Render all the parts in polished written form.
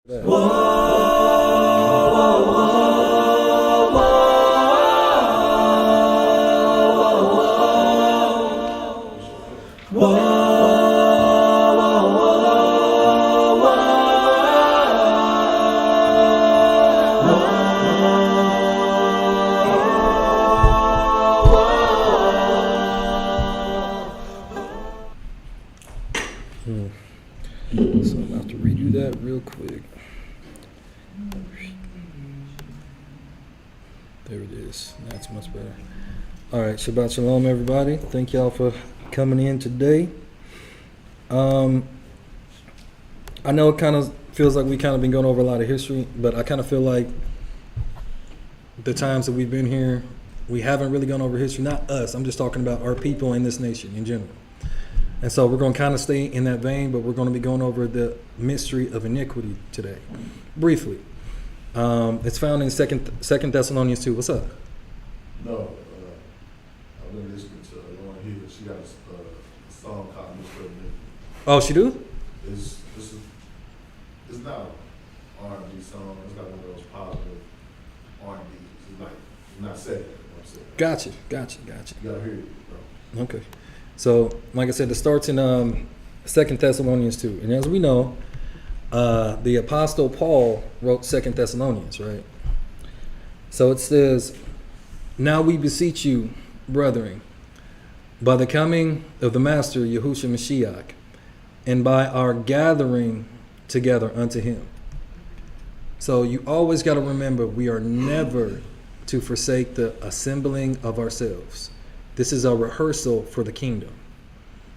Whoa, whoa, whoa, whoa, whoa. So I'm about to redo that real quick. There it is. That's much better. All right, Shabbat Shalom, everybody. Thank y'all for coming in today. I know it kind of feels like we kind of been going over a lot of history, but I kind of feel like the times that we've been here, we haven't really gone over history. Not us. I'm just talking about our people in this nation in general. And so we're going to kind of stay in that vein, but we're going to be going over the mystery of iniquity today, briefly. It's found in Second Thessalonians 2. What's up? No, I've been listening to Lauren here. She got a song called Mystery Of Iniquity. Oh, she do? It's not an R&B song. It's not one of those positive R&B. It's like, it's not sad. You know what I'm saying? Gotcha. You gotta hear it, bro. Okay. So, like I said, it starts in 2 Thessalonians 2. And as we know, the Apostle Paul wrote 2 Thessalonians, right? So it says, "Now we beseech you, brethren, by the coming of the Master, Yahushua Mashiach, and by our gathering together unto him." So you always got to remember, we are never to forsake the assembling of ourselves. This is a rehearsal for the kingdom.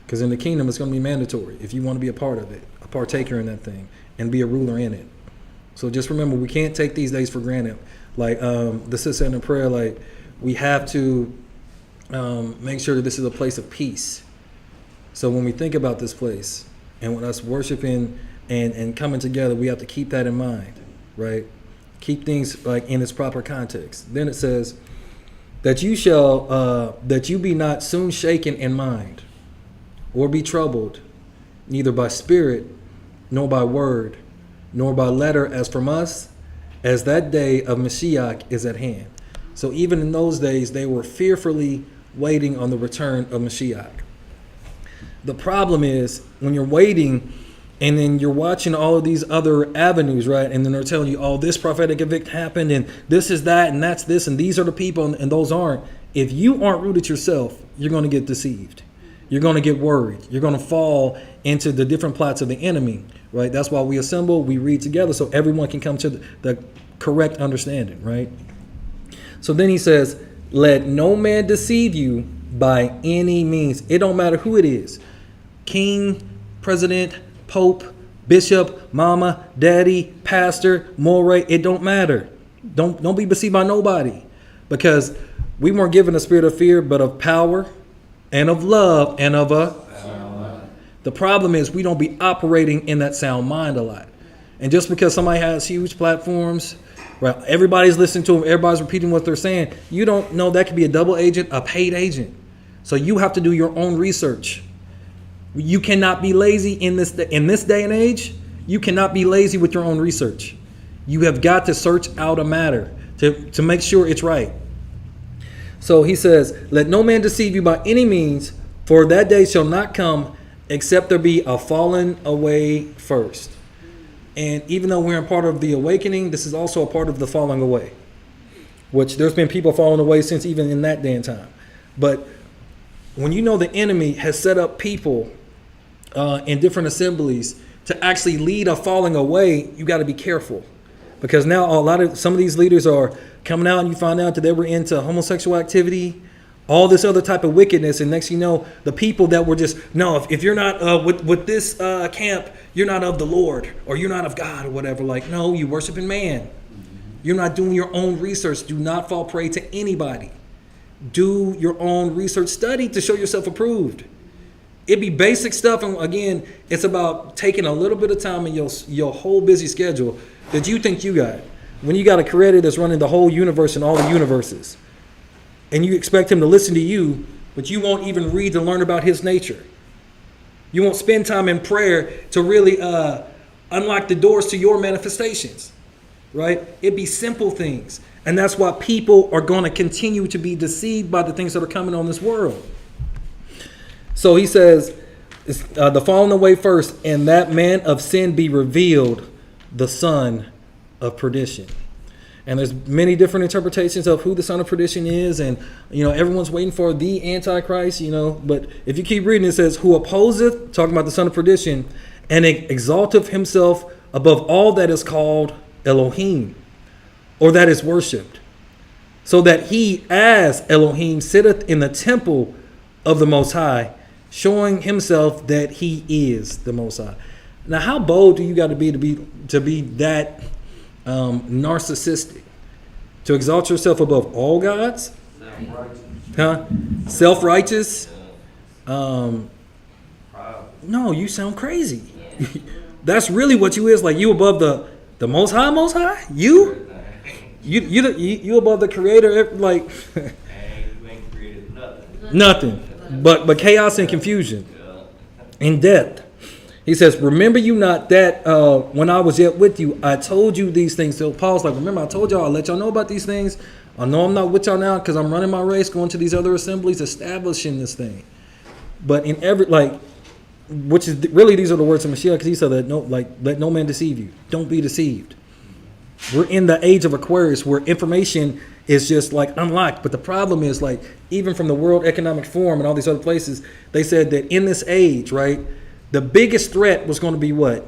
Because in the kingdom, it's going to be mandatory if you want to be a part of it, a partaker in that thing, and be a ruler in it. So just remember, we can't take these days for granted. Like the sister in the prayer, like we have to make sure that this is a place of peace. So when we think about this place and when us worshiping and coming together, we have to keep that in mind, right? Keep things like in its proper context. Then it says, that you be not soon shaken in mind, or be troubled, neither by spirit, nor by word, nor by letter as from us, as that day of Mashiach is at hand. So even in those days, they were fearfully waiting on the return of Mashiach. The problem is when you're waiting and then you're watching all of these other avenues, right? And then they're telling you, oh, this prophetic event happened, and this is that, and that's this, and these are the people, and those aren't. If you aren't rooted yourself, you're going to get deceived. You're going to get worried. You're going to fall into the different plots of the enemy, right? That's why we assemble, we read together, so everyone can come to the correct understanding, right? So then he says, let no man deceive you by any means. It don't matter who it is. King, president, Pope, bishop, mama, daddy, pastor, moray, it don't matter. Don't be deceived by nobody, because we weren't given a spirit of fear, but of power and of love and of a sound mind. The problem is we don't be operating in that sound mind a lot. And just because somebody has huge platforms, right, everybody's listening to them, everybody's repeating what they're saying, you don't know that could be a double agent, a paid agent. So you have to do your own research. You cannot be lazy in this day and age. You cannot be lazy with your own research. You have got to search out a matter to make sure it's right. So he says, let no man deceive you by any means, for that day shall not come except there be a falling away first. And even though we're in part of the awakening, this is also a part of the falling away, which there's been people falling away since even in that day and time. But when you know the enemy has set up people in different assemblies to actually lead a falling away, you got to be careful, because now some of these leaders are coming out, and you find out that they were into homosexual activity, all this other type of wickedness, and next you know, the people that were just, no, if you're not with this camp, you're not of the Lord, or you're not of God, or whatever. Like, no, you worshiping man. You're not doing your own research. Do not fall prey to anybody. Do your own research, study to show yourself approved. It'd be basic stuff, and again, it's about taking a little bit of time in your whole busy schedule that you think you got. When you got a creator that's running the whole universe and all the universes, and you expect him to listen to you, but you won't even read to learn about his nature. You won't spend time in prayer to really unlock the doors to your manifestations, right? It'd be simple things. And that's why people are going to continue to be deceived by the things that are coming on this world. So he says, the falling away first, and that man of sin be revealed, the son of perdition. And there's many different interpretations of who the son of perdition is. And, everyone's waiting for the Antichrist, But if you keep reading, it says, who opposeth, talking about the son of perdition, and exalteth himself above all that is called Elohim, or that is worshipped, so that he as Elohim sitteth in the temple of the Most High, showing himself that he is the Most High. Now, how bold do you got to be that narcissistic, to exalt yourself above all gods? Self-righteous. No, you sound crazy. That's really what you is. Like, you above the Most High, Most High. You above the Creator. Like, you ain't created nothing but chaos and confusion and death. He says, remember you not that when I was yet with you, I told you these things. So Paul's like, remember, I told y'all, I'll let y'all know about these things. I know I'm not with y'all now because I'm running my race, going to these other assemblies, establishing this thing. But in every, which is really, these are the words of Mashiach, because he said that let no man deceive you. Don't be deceived. We're in the age of Aquarius where information is just unlocked. But the problem is even from the World Economic Forum and all these other places, they said that in this age, right, the biggest threat was going to be what?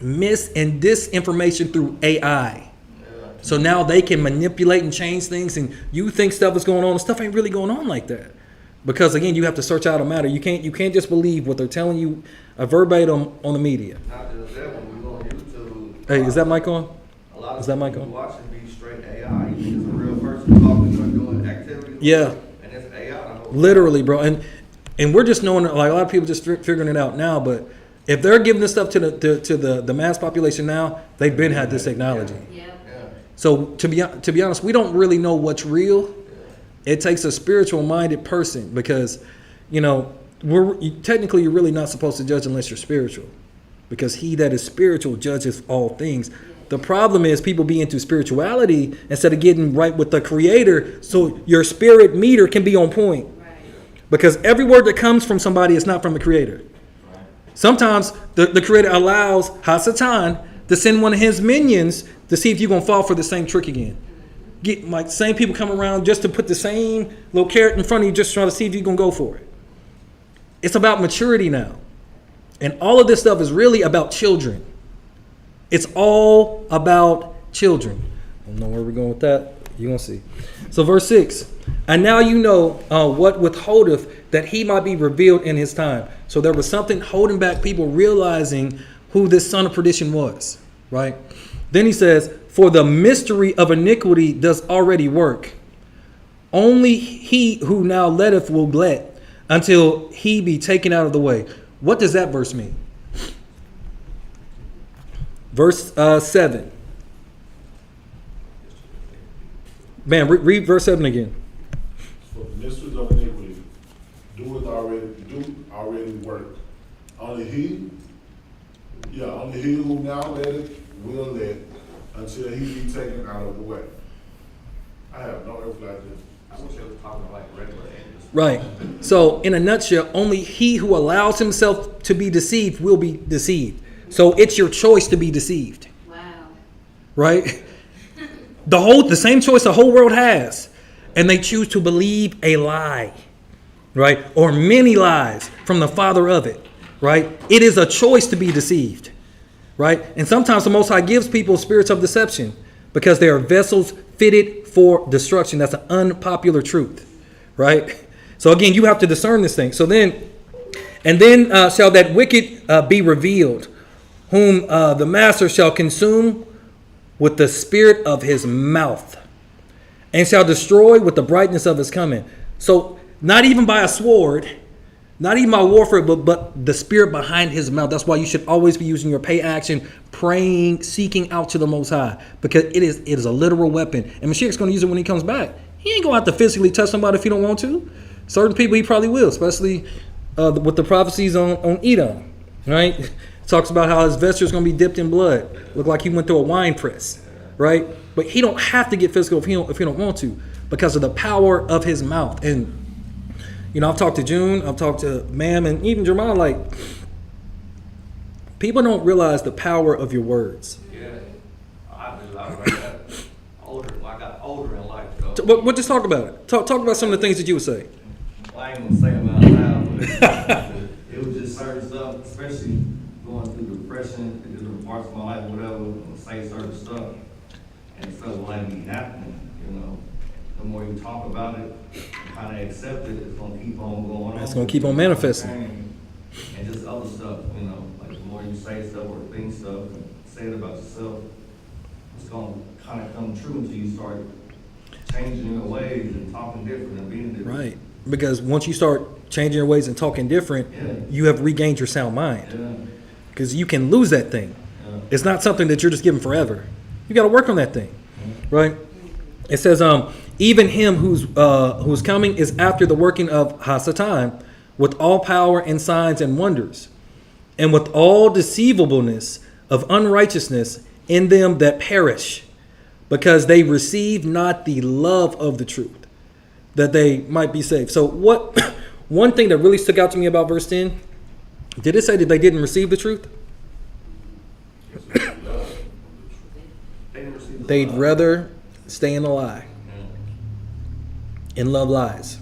Mis and disinformation through AI. So now they can manipulate and change things, and you think stuff is going on, and stuff ain't really going on like that. Because again, you have to search out a matter. You can't just believe what they're telling you verbatim on the media. Not just that, when we go on YouTube. Hey, is that mic on? A lot Is that of mic people on? watching be straight AI. You think it's a real person talking or doing activities. Yeah. And it's AI. Literally, bro. And we're just knowing, a lot of people just figuring it out now. But if they're giving this stuff to the mass population now, they've been had this technology. Yeah. So to be honest, we don't really know what's real. It takes a spiritual minded person, because, technically you're really not supposed to judge unless you're spiritual, because he that is spiritual judges all things. The problem is people be into spirituality instead of getting right with the Creator, so your spirit meter can be on point. Because every word that comes from somebody is not from the Creator. Sometimes the Creator allows Hasatan to send one of his minions to see if you're going to fall for the same trick again. Get same people come around just to put the same little carrot in front of you, just trying to see if you're going to go for it. It's about maturity now. And all of this stuff is really about children. It's all about children. I don't know where we're going with that. You're going to see. So verse 6. And now you know what withholdeth, that he might be revealed in his time. So there was something holding back people realizing who this son of perdition was. Right? Then he says, for the mystery of iniquity does already work. Only he who now letteth will let, until he be taken out of the way. What does that verse mean? Verse 7. Man, read verse 7 again. For the mysteries of iniquity already work. Only he who now letteth will let, until he be taken out of the way. I have no earthly idea. I wish I was talking like regular English. Right. So in a nutshell, only he who allows himself to be deceived will be deceived. So it's your choice to be deceived. Wow. Right? The same choice the whole world has. And they choose to believe a lie. Right? Or many lies from the father of it. Right? It is a choice to be deceived. Right? And sometimes the Most High gives people spirits of deception, because they are vessels fitted for destruction. That's an unpopular truth. Right? So again, you have to discern this thing. So then shall that wicked be revealed, whom the master shall consume with the spirit of his mouth, and shall destroy with the brightness of his coming. So not even by a sword, not even by warfare, but the spirit behind his mouth. That's why you should always be using your pay action, praying, seeking out to the Most High, because it is a literal weapon. And Mashiach's going to use it when he comes back. He ain't going to have to physically touch somebody if he don't want to. Certain people he probably will, especially with the prophecies on Edom, right? Talks about how his vesture is going to be dipped in blood. Look like he went through a wine press, right? But he don't have to get physical if he don't want to, because of the power of his mouth. And I've talked to June, I've talked to Ma'am, and even Jeremiah. Like, people don't realize the power of your words. Yeah, I read that older. I got older in life, though. But just talk about it. Talk about some of the things that you would say. I ain't gonna say them out loud, but it was just certain stuff, especially going through depression in different parts of my life, whatever. I'll say certain stuff, and stuff will like be happening. The more you talk about it, and kind of accept it, it's gonna keep on going on. It's gonna keep on manifesting. And just other stuff, like the more you say stuff or think stuff and say it about yourself, it's gonna kind of come true until you start changing your ways and talking different and being different. Right. Because once you start changing your ways and talking different, you have regained your sound mind. Because you can lose that thing. It's not something that you're just given forever. You got to work on that thing, right? It says, even him who's coming is after the working of Hasatan, with all power and signs and wonders, and with all deceivableness of unrighteousness in them that perish, because they receive not the love of the truth, that they might be saved. So one thing that really stuck out to me about verse 10, did it say that they didn't receive the truth? They'd rather stay in a lie and love lies,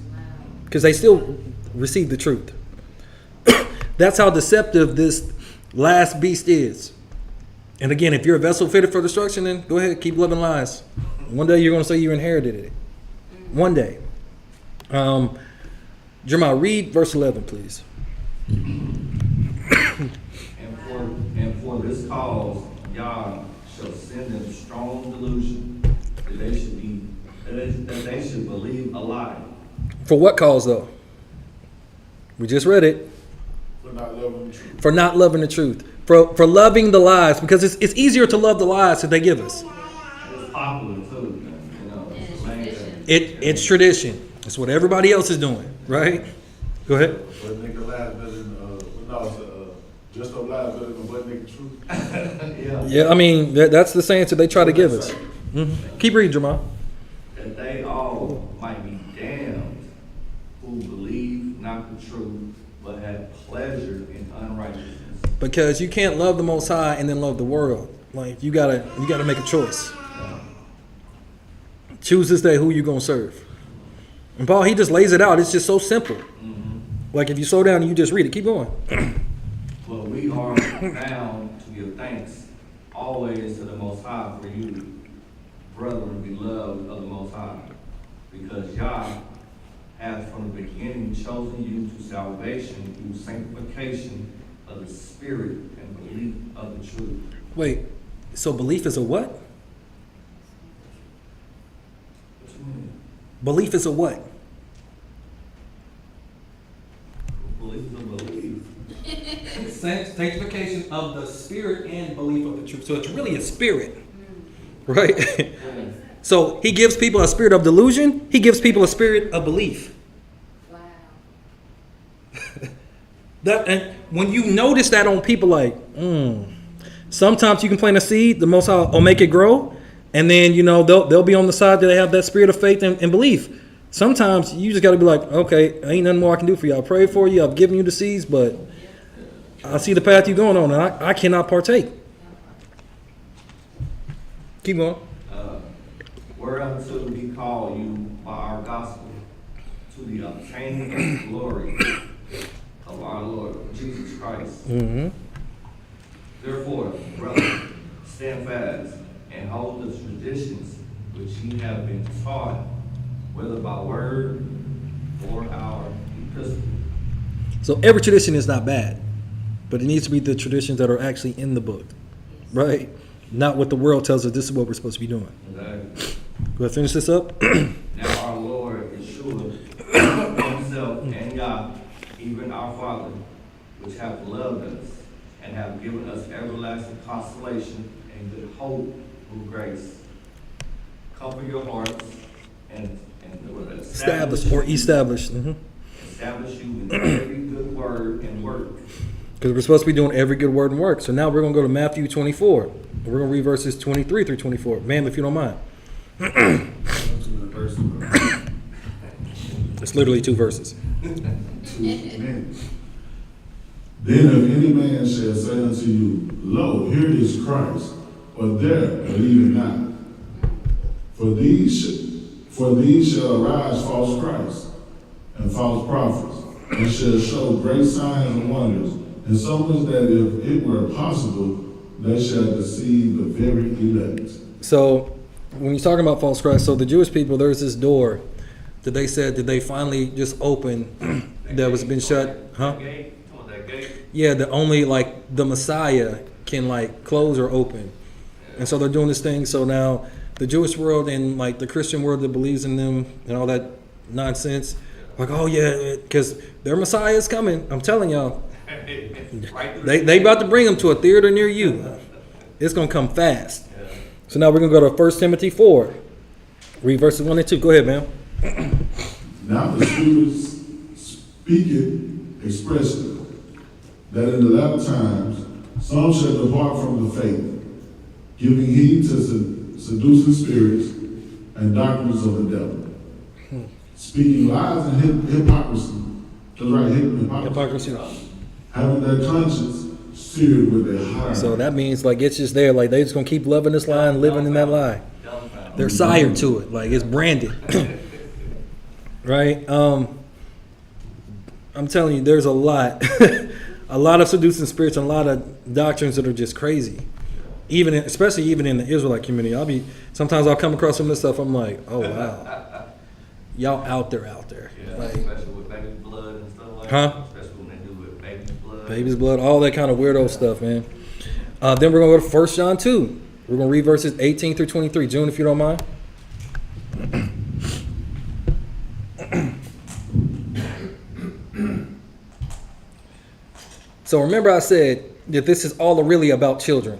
because they still receive the truth. That's how deceptive this last beast is. And again, if you're a vessel fitted for destruction, then go ahead, keep loving lies. One day you're going to say you inherited it. One day. Jeremiah, read verse 11, please. And for this cause, Yah shall send them strong delusion that they should believe a lie. For what cause, though? We just read it. For not loving the truth. For not loving the truth. For loving the lies, because it's easier to love the lies that they give us. It's popular too, it's the main thing. It's tradition. It's what everybody else is doing, right? Go ahead. But nigga lies better than, just no lies better than what nigga truth. Yeah, I mean, that's the saying that they try to give us. Mm-hmm. Keep reading, Jamal. That they all might be damned who believe not the truth, but have pleasure in unrighteousness. Because you can't love the Most High and then love the world. Like, you gotta make a choice. Choose this day who you gonna serve. And Paul, he just lays it out. It's just so simple. Mm-hmm. Like, if you slow down and you just read it, keep going. But we are bound to give thanks always to the Most High for you, brethren, beloved of the Most High, because Yah hath from the beginning chosen you to salvation through sanctification of the Spirit and belief of the truth. Wait, so belief is a what? What you mean? Belief is a what? Belief is a belief. Sanctification of the Spirit and belief of the truth. So it's really a spirit, right? So he gives people a spirit of delusion. He gives people a spirit of belief. Wow. And when you notice that on people, like, sometimes you can plant a seed, the Most High will make it grow, and then they'll be on the side that they have that spirit of faith and belief. Sometimes you just got to be like, okay, ain't nothing more I can do for you. I prayed for you. I've given you the seeds, but I see the path you're going on, and I cannot partake. Keep going. Whereunto he called you by our gospel to the obtaining of the glory of our Lord Jesus Christ. Mm-hmm. Therefore, brethren, stand fast and hold the traditions which ye have been taught, whether by word or our epistle. So every tradition is not bad, but it needs to be the traditions that are actually in the book, right? Not what the world tells us this is what we're supposed to be doing. Exactly. Go ahead, finish this up. Now our Lord Yeshua himself and God, even our Father, which have loved us and have given us everlasting consolation and good hope through grace. Comfort your hearts and establish Establish. Mm-hmm. establish you in every good word and work. Because we're supposed to be doing every good word and work. So now we're going to go to Matthew 24. We're going to read verses 23 through 24. Ma'am, if you don't mind. It's literally 2 verses. Then if any man shall say unto you, Lo, here is Christ, or there, believe it not. For these shall arise false Christs and false prophets, and shall show great signs and wonders, and so much that if it were possible, they shall deceive the very elect. So when you're talking about false Christ, so the Jewish people, there's this door that they said that they finally just opened that was been shut. Huh? Yeah, the only like the Messiah can like close or open. And so they're doing this thing. So now the Jewish world and like the Christian world that believes in them and all that nonsense, like, oh yeah, because their Messiah is coming. I'm telling y'all. They about to bring him to a theater near you. It's going to come fast. So now we're going to go to 1 Timothy 4. Read verses 1 and 2. Go ahead, ma'am. Now the Scriptures speaketh expressly, that in the latter times some shall depart from the faith, giving heed to seducing spirits and doctrines of the devil, speaking lies and hypocrisy. That's right, hypocrisy. Having their conscience seared with their heart. So that means like it's just there, like they just gonna keep loving this lie and living in that lie. They're sired to it, like it's branded. Right? I'm telling you, there's a lot, a lot of seducing spirits and a lot of doctrines that are just crazy. Especially even in the Israelite community, sometimes I'll come across some of this stuff. I'm like, oh wow, y'all out there. Yeah, like, especially with baby blood and stuff like huh? that. Especially when they do with Baby's blood, all that kind of weirdo stuff, man. Then we're gonna go to 1 John 2. We're gonna read verses 18 through 23. June, if you don't mind. So remember I said that this is all really about children.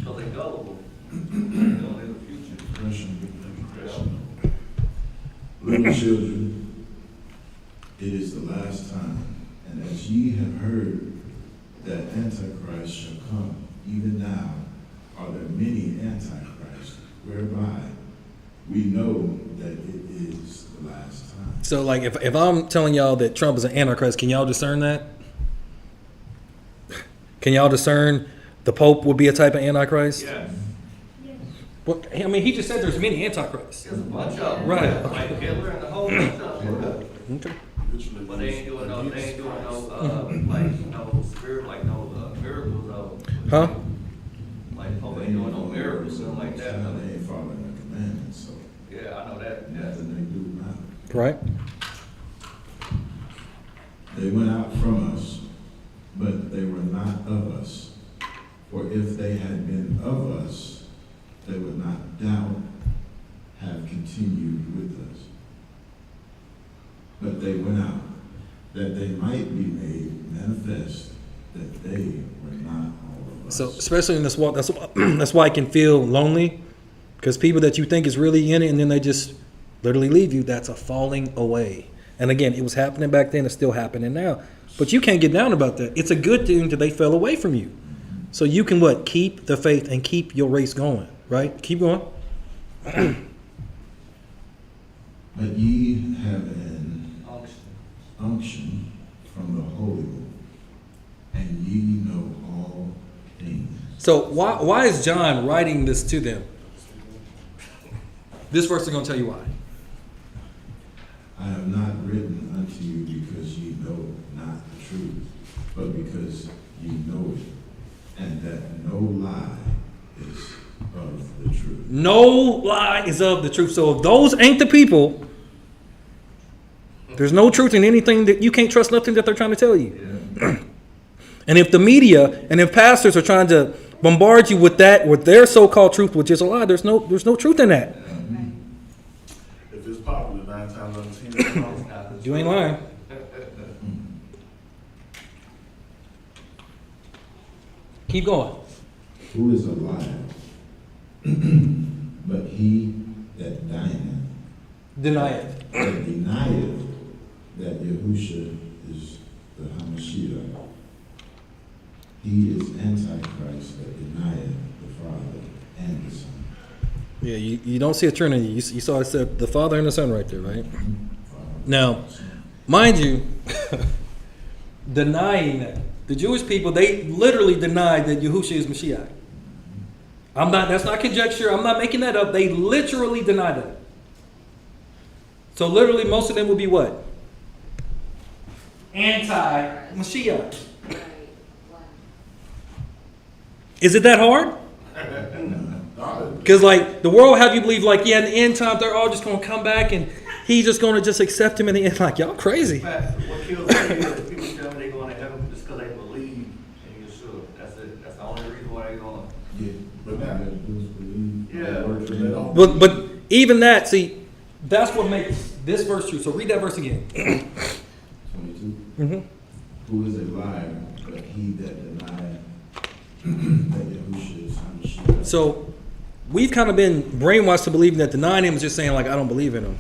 So they gullible. In the future. Little children, it is the last time, and as ye have heard that Antichrist shall come, even now are there many Antichrists, whereby we know that it is the last time. So like if I'm telling y'all that Trump is an Antichrist, can y'all discern that? Can y'all discern the Pope would be a type of Antichrist? Yes. Well, I mean, he just said there's many Antichrists. There's a bunch of them. Right. Like Hitler and a whole bunch of them. Okay. But they ain't doing no like no spirit, like no miracles though. Huh? Like Pope ain't doing no miracles, something like that. They ain't following the commandments, so Yeah, I know that. Yeah. nothing they do matter. Right. They went out from us, but they were not of us. For if they had been of us, they would not doubt have continued with us. But they went out, that they might be made manifest that they were not all of us. So especially in this walk, that's why it can feel lonely, because people that you think is really in it and then they just literally leave you. That's a falling away. And again, it was happening back then. It's still happening now. But you can't get down about that. It's a good thing that they fell away from you. So you can what? Keep the faith and keep your race going. Right? Keep going. But ye have an unction from the Holy One, and ye know all things. So why is John writing this to them? This verse is going to tell you why. I have not written unto you because ye know not the truth, but because ye know it, and that no lie is of the truth. No lie is of the truth. So if those ain't the people, there's no truth in anything that you can't trust nothing that they're trying to tell you. Yeah. And if the media and if pastors are trying to bombard you with that, with their so-called truth, which is a lie, there's no truth in that. If it's popular, 9 times out of 10, it's wrong. You ain't lying. Keep going. Who is a liar? But he that dineth. Deny it. that denieth that Yahusha is the Hamashiach. He is Antichrist that denieth the Father and the Son. Yeah, you don't see a Trinity. You saw it said the Father and the Son right there, right? Now, mind you, denying that. The Jewish people, they literally denied that Yahushua is Mashiach. That's not conjecture. I'm not making that up. They literally denied that. So literally most of them would be what? Anti-Mashiach. Is it that hard? Because like the world have you believe like, yeah, in the end time they're all just going to come back and he's just going to just accept him in the end. Like, y'all crazy. What kills me is people tell me they're going to heaven just because they believe in Yeshua. That's it. That's the only reason why they're going. Yeah, but now Yeah. But even that, see, that's what makes this verse true. So read that verse again. 22. Mm-hmm. Who is a liar, but he that denieth that Yahusha is Hamashiach. So we've kind of been brainwashed to believing that denying him is just saying like, I don't believe in him.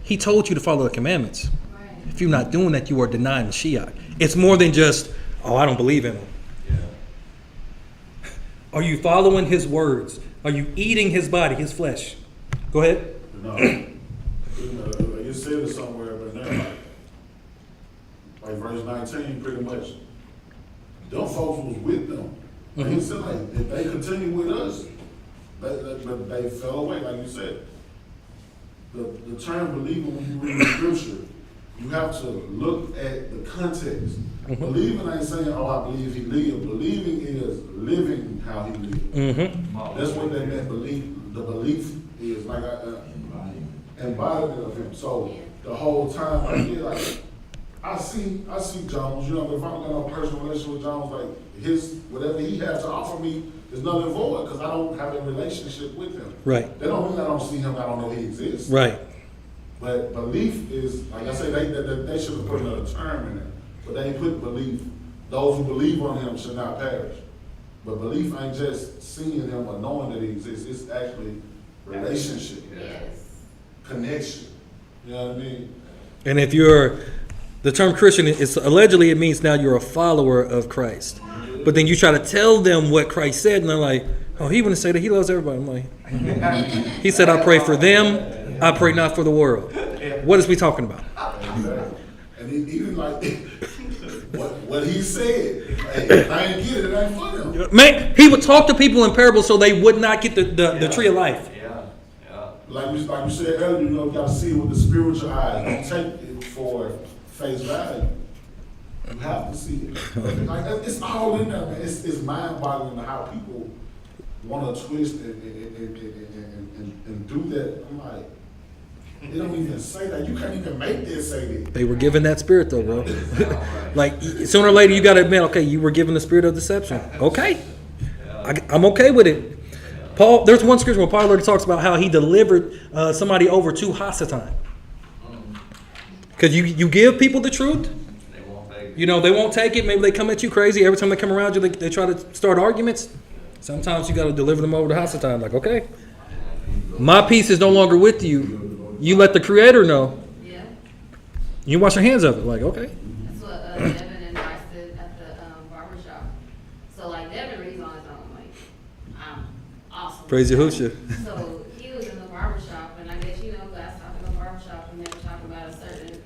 He told you to follow the commandments. Right. If you're not doing that, you are denying the Mashiach. It's more than just, oh, I don't believe in him. Yeah. Are you following his words? Are you eating his body, his flesh? Go ahead. No. You said it somewhere, but now, like verse 19, pretty much, them folks was with them. Like he said, like, if they continue with us, they fell away, like you said. The term believing, when you read the scripture, you have to look at the context. Believing ain't saying, oh, I believe he lived. Believing is living how he lived. Mm-hmm. That's what they meant, belief. The belief is like embodiment of him. So the whole time, like, yeah, like I see Jones, you know, but if I don't got no personal relationship with Jones, like his whatever he has to offer me is nothing void because I don't have a relationship with him. Right. That don't mean I don't see him, I don't know he exists. Right. But belief is, like I say, they should have put another term in it, but they ain't put belief. Those who believe on him should not perish. But belief ain't just seeing him or knowing that he exists. It's actually relationship, Yes. connection. You know what I mean? And if you're, the term Christian is allegedly it means now you're a follower of Christ. But then you try to tell them what Christ said, and they're like, oh, he wouldn't say that. He loves everybody. I'm like, he said, I pray for them. I pray not for the world. What is we talking about? And even like what he said, if I ain't get it, it ain't for them. Man, he would talk to people in parables so they would not get the tree of life. Yeah. Yeah. Like you said earlier, you know, you got to see it with the spiritual eyes. Don't take it for face value. You have to see it. Like it's all in there, man. It's mind-boggling how people want to twist and do that. I'm like, they don't even say that. You can't even make this say that. They were given that spirit though, bro. Like sooner or later you got to admit, okay, you were given the spirit of deception. Okay, I'm okay with it. Paul, there's one scripture where Paul already talks about how he delivered somebody over to Hasatan. Because you give people the truth, you know, they won't take it. Maybe they come at you crazy. Every time they come around you, they try to start arguments. Sometimes you got to deliver them over to Hasatan. Like, okay, my peace is no longer with you. You let the Creator know. Yeah. You wash your hands of it. Like, okay. That's what Devin and I said at the barber shop. So like Devin reads on his own, like I'm awesome. Praise Yahushua. So he was in the barber shop, and I guess you know, guys talking in the barber shop, and they were talking about a certain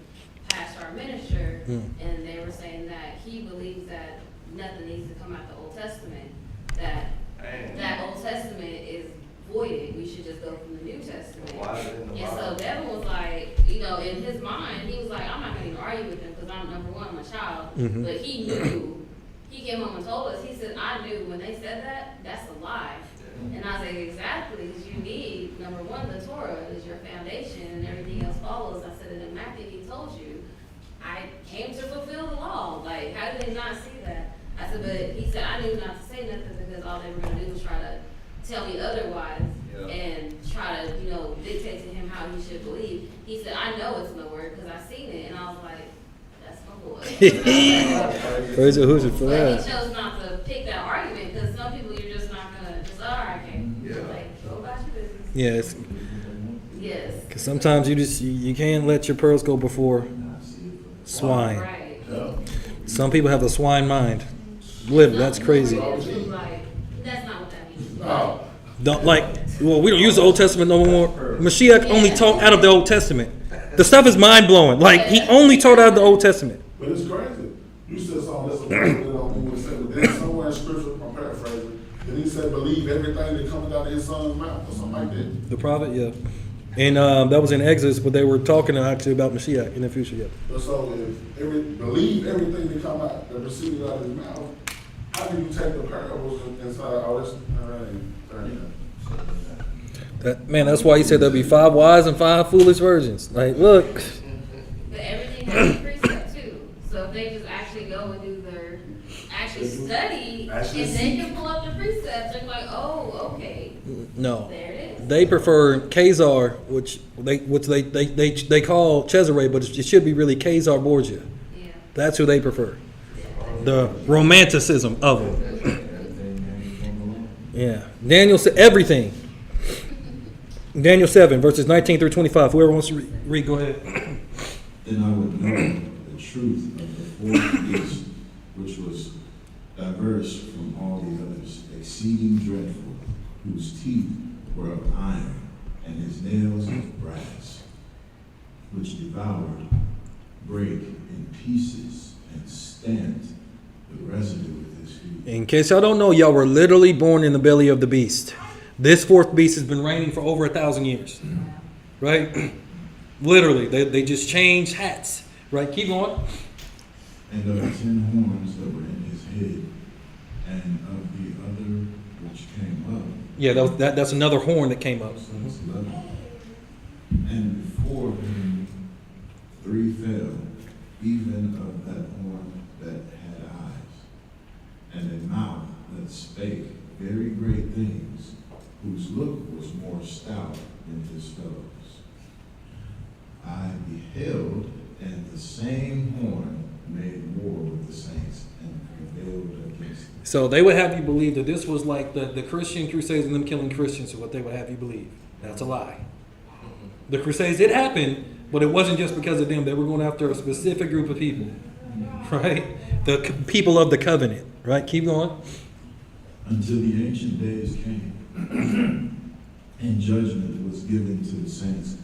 pastor or minister, and they were saying that he believes that nothing needs to come out the Old Testament. That Old Testament is voided. We should just go from the New Testament. Why is it in the And so Bible? Devin was like, you know, in his mind, he was like, I'm not going to even argue with him because I'm number one, I'm a child. But he knew. He came home and told us. He said, I knew when they said that, that's a lie. And I said, exactly, because you need, number one, the Torah is your foundation and everything else follows. I said, and in Matthew, he told you, I came to fulfill the law. Like, how did they not see that? I said, but he said, I knew not to say nothing because all they were going to do was try to tell me otherwise and try to, you know, dictate to him how he should believe. He said, I know it's no word because I've seen it. And I was like, that's my boy. Praise Yahushua for But that. he chose not to pick that argument because some people you're just not going to just, all right, okay. Yeah. Like, go about your business. Yes. Yes. 'Cause sometimes you can't let your pearls go before And I see it for swine. Right. Yeah. Some people have a swine mind. Literally, that's crazy. Like, that's not what that means. No. Don't well, we don't use the Old Testament no more. Mashiach only taught out of the Old Testament. The stuff is mind blowing. Like he only taught out of the Old Testament. But it's crazy. You said something that's a little bit on me when say, but then somewhere in scripture, I'm paraphrasing, then he said, believe everything that comes out of his son's mouth, or something like that. The prophet, yeah. And that was in Exodus, but they were talking actually about Mashiach in the future, yeah. But so if believe everything that come out, that proceeded out of his mouth, how do you take the parables inside all this? That's why he said there'll be 5 wise and 5 foolish virgins. Like, look. But everything has a precept too. So if they just actually go and do their, actually study, Actually and see. they can pull up the precepts, they're like, oh, okay, No. there it is. They prefer Khazar, which they call Cesare, but it should be really Khazar Borgia. Yeah. That's who they prefer. The romanticism of it. everything hanging from the Lord. Yeah. Daniel said everything. Daniel 7, verses 19 through 25. Whoever wants to read, go ahead. Then I would know the truth of the fourth beast, which was diverse from all the others, exceeding dreadful, whose teeth were of iron, and his nails of brass, which devoured, brake in pieces, and stamped the residue with his feet. In case y'all don't know, y'all were literally born in the belly of the beast. This fourth beast has been reigning for over 1,000 years. Right? Literally, they just changed hats. Right? Keep going. And of the 10 horns that were in his head, and of the other which came up. Yeah, that's another horn that came up. Verse 11. And before him 3 fell, even of that horn that had eyes, and a mouth that spake very great things, whose look was more stout than his fellows. I beheld, and the same horn made war with the saints and prevailed against them. So they would have you believe that this was like the Christian Crusades and them killing Christians is what they would have you believe. That's a lie. The Crusades did happen, but it wasn't just because of them. They were going after a specific group of people, right? The people of the covenant, right? Keep going. Until the ancient days came, and judgment was given to the saints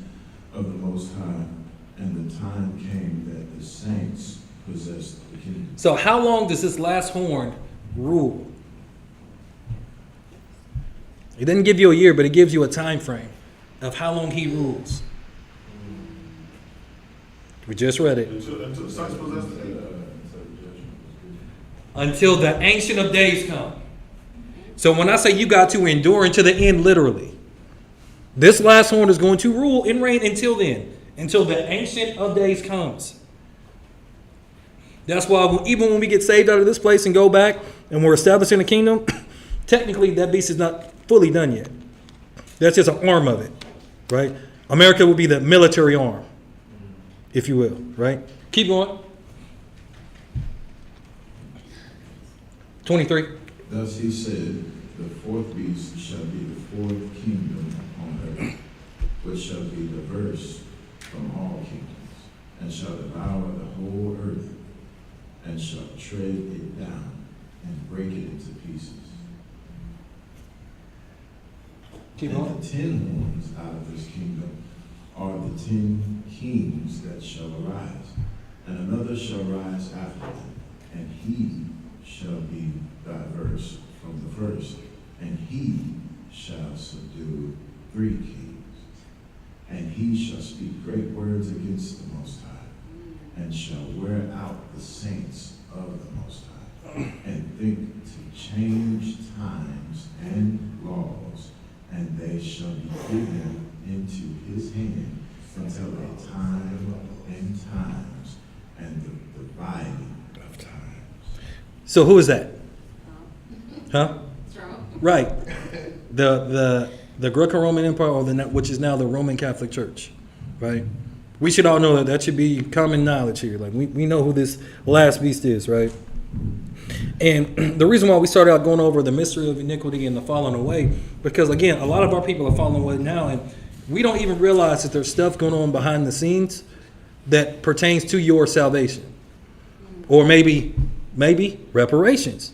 of the Most High, and the time came that the saints possessed the kingdom. So how long does this last horn rule? It doesn't give you a year, but it gives you a time frame of how long he rules. We just read it. Until the saints possess the kingdom. Until the Ancient of Days come. So when I say you got to endure until the end, literally, this last horn is going to rule and reign until then, until the Ancient of Days comes. That's why even when we get saved out of this place and go back and we're establishing a kingdom, technically that beast is not fully done yet. That's just an arm of it, right? America will be the military arm, if you will, right? Keep going. 23. Thus he said, the fourth beast shall be the fourth kingdom on earth, which shall be diverse from all kingdoms, and shall devour the whole earth, and shall tread it down, and break it into pieces. Keep And going. the 10 horns out of this kingdom are the 10 kings that shall arise, and another shall rise after them, and he shall be diverse from the first, and he shall subdue 3 kings, and he shall speak great words against the Most High, and shall wear out the saints of the Most High, and think to change times and laws, and they shall be given into his hand until a time and times, and the dividing of times. So who is that? Huh? Trump. Right. The Greco-Roman Empire, or which is now the Roman Catholic Church, right? We should all know that should be common knowledge here. Like we know who this last beast is, right? And the reason why we started out going over the mystery of iniquity and the falling away, because again, a lot of our people are falling away now, and we don't even realize that there's stuff going on behind the scenes that pertains to your salvation. Or maybe reparations.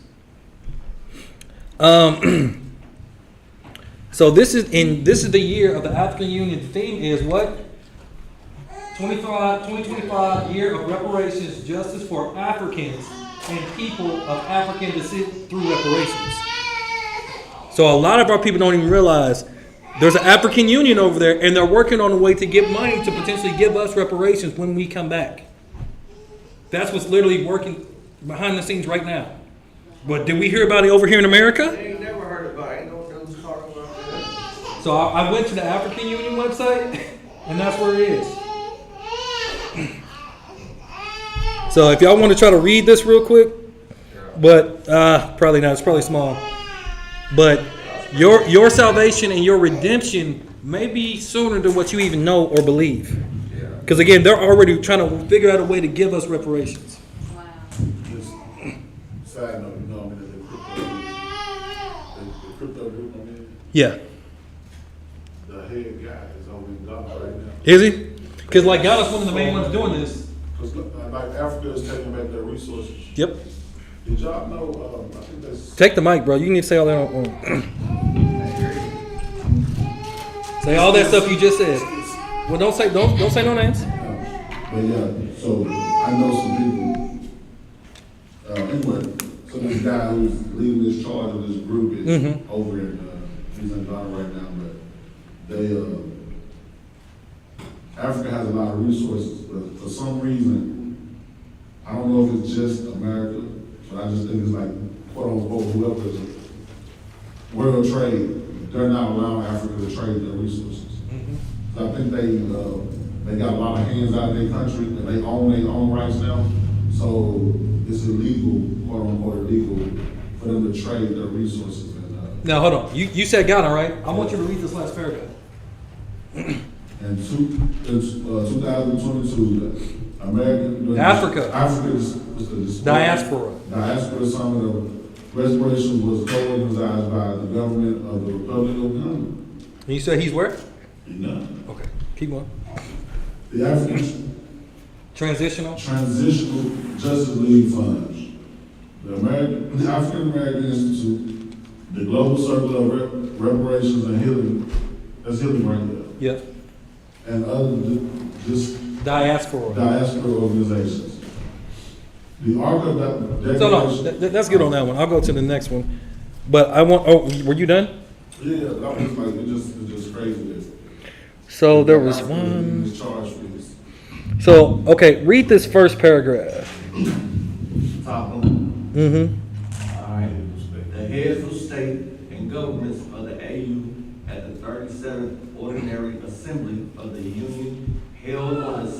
So this is the year of the African Union. The theme is what? 2025 year of reparations, justice for Africans and people of African descent through reparations. So a lot of our people don't even realize there's an African Union over there, and they're working on a way to get money to potentially give us reparations when we come back. That's what's literally working behind the scenes right now. But did we hear about it over here in America? I ain't never heard about it. Ain't no news talking about that. So I went to the African Union website, and that's where it is. So if y'all want to try to read this real quick, but probably not. It's probably small. But your salvation and your redemption may be sooner than what you even know or believe. Because again, they're already trying to figure out a way to give us reparations. Wow. Just side note, you know, I mean, the crypto group, I mean, Yeah. the head guy is over in Ghana right now. Is he? Because like Ghana's one of the main ones doing this. Because like Africa is taking back their resources. Yep. Did y'all know, I think that's... Take the mic, bro. You need to say all that on. Say all that stuff you just said. Well, don't say no names. But yeah, so I know some people, anyway, so this guy who's leading this charge of this group is over in, he's in Ghana right now, but they, Africa has a lot of resources, but for some reason, I don't know if it's just America, but I just think it's like, quote unquote, whoever is world trade, they're not allowing Africa to trade their resources. So I think they got a lot of hands out of their country, and they own their own rights now. So it's illegal, quote unquote, illegal for them to trade their resources. And, Now hold on. You said Ghana, right? I want you to read this last paragraph. in 2022, Africa. Africa was the Diaspora. Diaspora Summit of Restoration was co-organized by the government of the Republic of Ghana. And you said he's where? No. Okay. Keep going. The African Transitional. Transitional Justice League Funds, the African American Institute, the Global Circle of Reparations and Healing, that's healing right there, Yep. and other just Diaspora. diaspora organizations. The Ark of Declaration. So no, that's good on that one. I'll go to the next one. But I want. Oh, were you done? Yeah, that was like it's just crazy. So there was Africa one. is charged for this. So okay, read this first paragraph. Top one. Mm-hmm. All right. The heads of state and governments of the AU at the 37th Ordinary Assembly of the Union held on the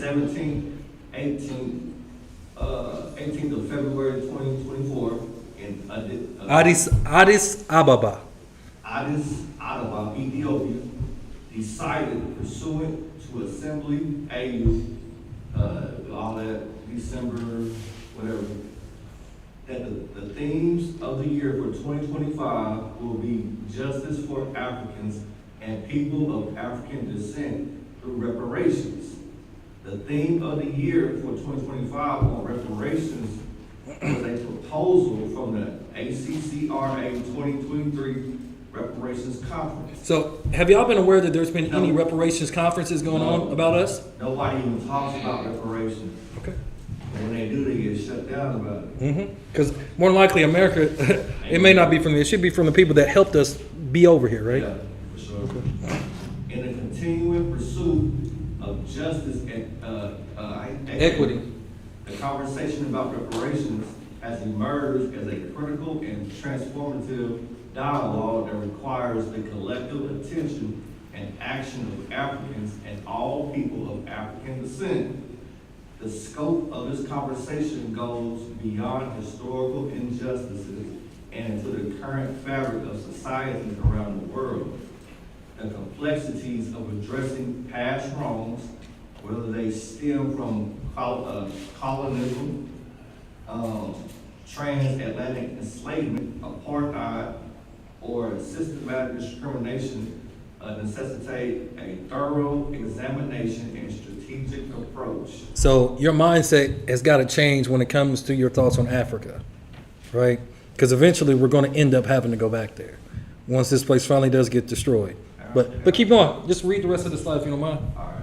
18th of February 2024 in Addis Ababa. Addis Ababa, Ethiopia, decided pursuant to Assembly AU, all that December, whatever, that the themes of the year for 2025 will be justice for Africans and people of African descent through reparations. The theme of the year for 2025 on reparations was a proposal from the ACCRA 2023 Reparations Conference. So have y'all been aware that there's been No. any reparations conferences going on about us? Nobody even talks about reparations. Okay. When they do, they get shut down about it. Mm-hmm. Because more than likely, America, it may not be from. It should be from the people that helped us be over here, right? Yeah, for sure. In a continuing pursuit of justice and Equity. the conversation about reparations has emerged as a critical and transformative dialogue that requires the collective attention and action of Africans and all people of African descent. The scope of this conversation goes beyond historical injustices and into the current fabric of societies around the world. The complexities of addressing past wrongs, whether they stem from colonialism, transatlantic enslavement, apartheid, or systematic discrimination, necessitate a thorough examination and strategic approach. So your mindset has got to change when it comes to your thoughts on Africa, right? Because eventually we're going to end up having to go back there once this place finally does get destroyed. But keep going. Just read the rest of the slide if you don't mind. All right.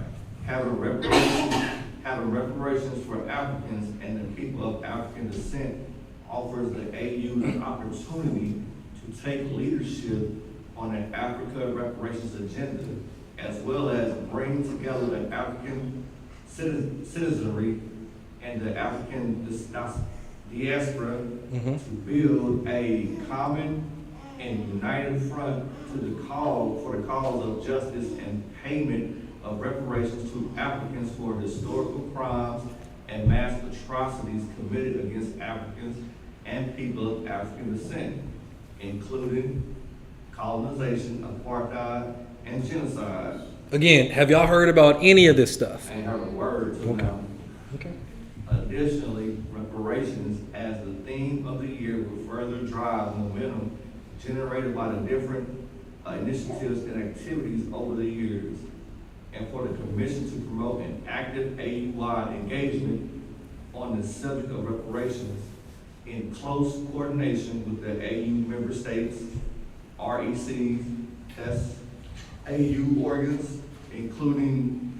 Having reparations for Africans and the people of African descent offers the AU an opportunity to take leadership on an Africa reparations agenda, as well as bring together the African citizenry and the African diaspora to build a common and united front to the call for the cause of justice and payment of reparations to Africans for historical crimes and mass atrocities committed against Africans and people of African descent, including colonization, apartheid, and genocide. Again, have y'all heard about any of this stuff? I ain't heard a word till now. Okay. Additionally, reparations as the theme of the year will further drive momentum generated by the different initiatives and activities over the years, and for the Commission to promote an active AU-wide engagement on the subject of reparations in close coordination with the AU member states, RECs, SAU organs, including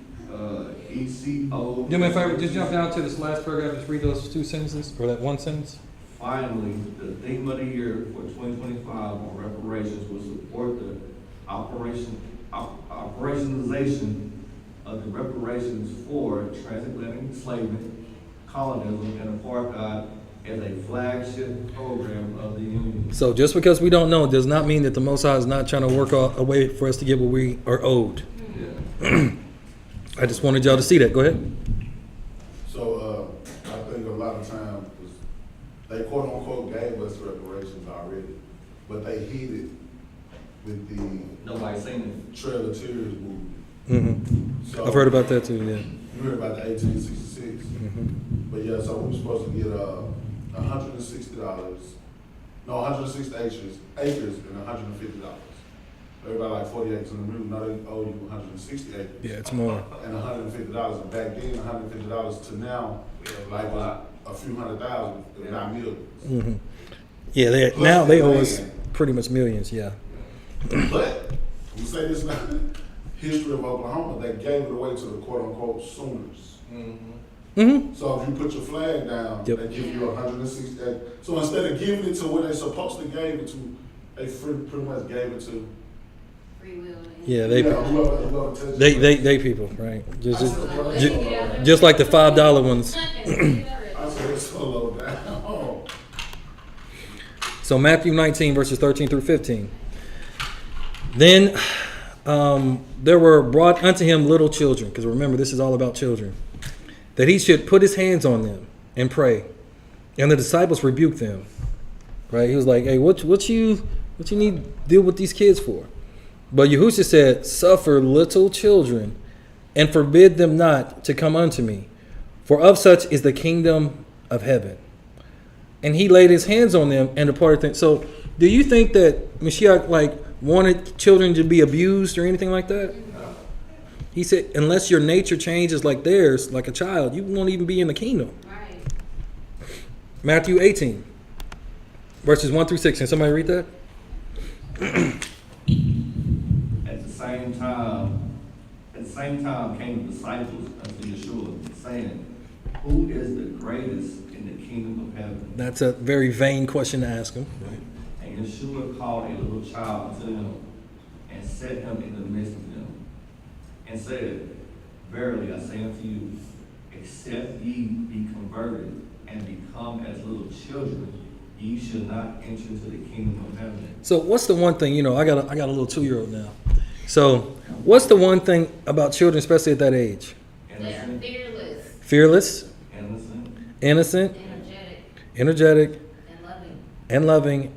ECO. Do me a favor, just jump down to this last paragraph, just read those two sentences, or that one sentence. Finally, the theme of the year for 2025 on reparations will support the operationalization of the reparations for transatlantic enslavement, colonialism, and apartheid as a flagship program of the Union. So just because we don't know does not mean that the Most High is not trying to work a way for us to get what we are owed. Yeah. I just wanted y'all to see that. Go ahead. So I think a lot of times they quote unquote gave us reparations already, but they hid it with the Nobody's seen Trail of Tears movement. Mm-hmm. So I've heard about that too, yeah. You heard about the 1866, but yeah, so we were supposed to get $160, no, 160 acres and $150. Everybody like 40 acres in the middle, now they owe you 160 acres. Yeah, it's more. And $150, and back then, $150 to now, like a few hundred thousand, if not millions. Mm-hmm. Yeah, now they owe us pretty much millions, yeah. But, we say this now, history of Oklahoma, they gave it away to the quote-unquote Sooners. Mm-hmm. So if you put your flag down, Yep. they give you 160 acres. So instead of giving it to where they supposed to give it to, they pretty much gave it to Free will. Yeah, whoever touched they people, right? Just like the $5 ones. I said it's so low down. So Matthew 19, verses 13 through 15. Then there were brought unto him little children, because remember, this is all about children, that he should put his hands on them and pray. And the disciples rebuked them. Right? He was like, hey, what you need to deal with these kids for? But Yahushua said, suffer little children and forbid them not to come unto me, for of such is the kingdom of heaven. And he laid his hands on them and departed. So do you think that Mashiach wanted children to be abused or anything like that? He said, unless your nature changes like theirs, like a child, you won't even be in the kingdom. Right. Matthew 18, verses 1 through 6. Can somebody read that? At the same time came the disciples unto Yeshua, saying, who is the greatest in the kingdom of heaven? That's a very vain question to ask him. Right? And Yeshua called a little child unto them, and set him in the midst of them, and said, verily I say unto you, except ye be converted and become as little children, ye shall not enter into the kingdom of heaven. So what's the one thing, I got a little 2-year-old now. So what's the one thing about children, especially at that age? They're Innocent, Fearless, innocent, energetic, and loving,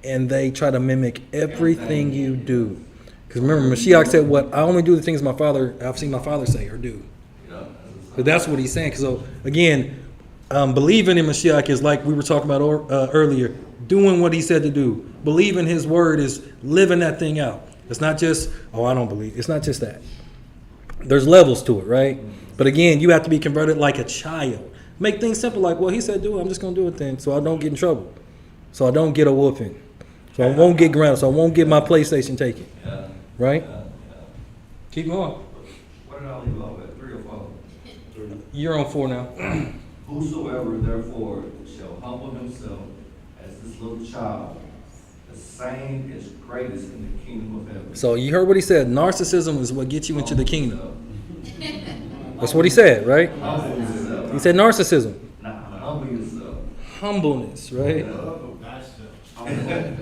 and they try to mimic everything you do. Because remember, Mashiach said, "What I only do the things I've seen my father say or do." So that's what he's saying. So again, believing in Mashiach is like we were talking about earlier, doing what he said to do. Believing his word is living that thing out. It's not just, oh, I don't believe. It's not just that. There's levels to it, right? But again, you have to be converted like a child. Make things simple, like, well, he said do it. I'm just going to do it then, so I don't get in trouble. So I don't get a whooping. So I won't get grounded. So I won't get my PlayStation taken. Yeah. Right? Yeah. Keep going. What did I leave off at? 3 or 4? You're on 4 now. Whosoever therefore shall humble himself as this little child, the same is greatest in the kingdom of heaven. So you heard what he said. Narcissism is what gets you into the kingdom. That's what he said, right? Humble yourself. He said narcissism. Nah, humble yourself. Humbleness, right? Yeah.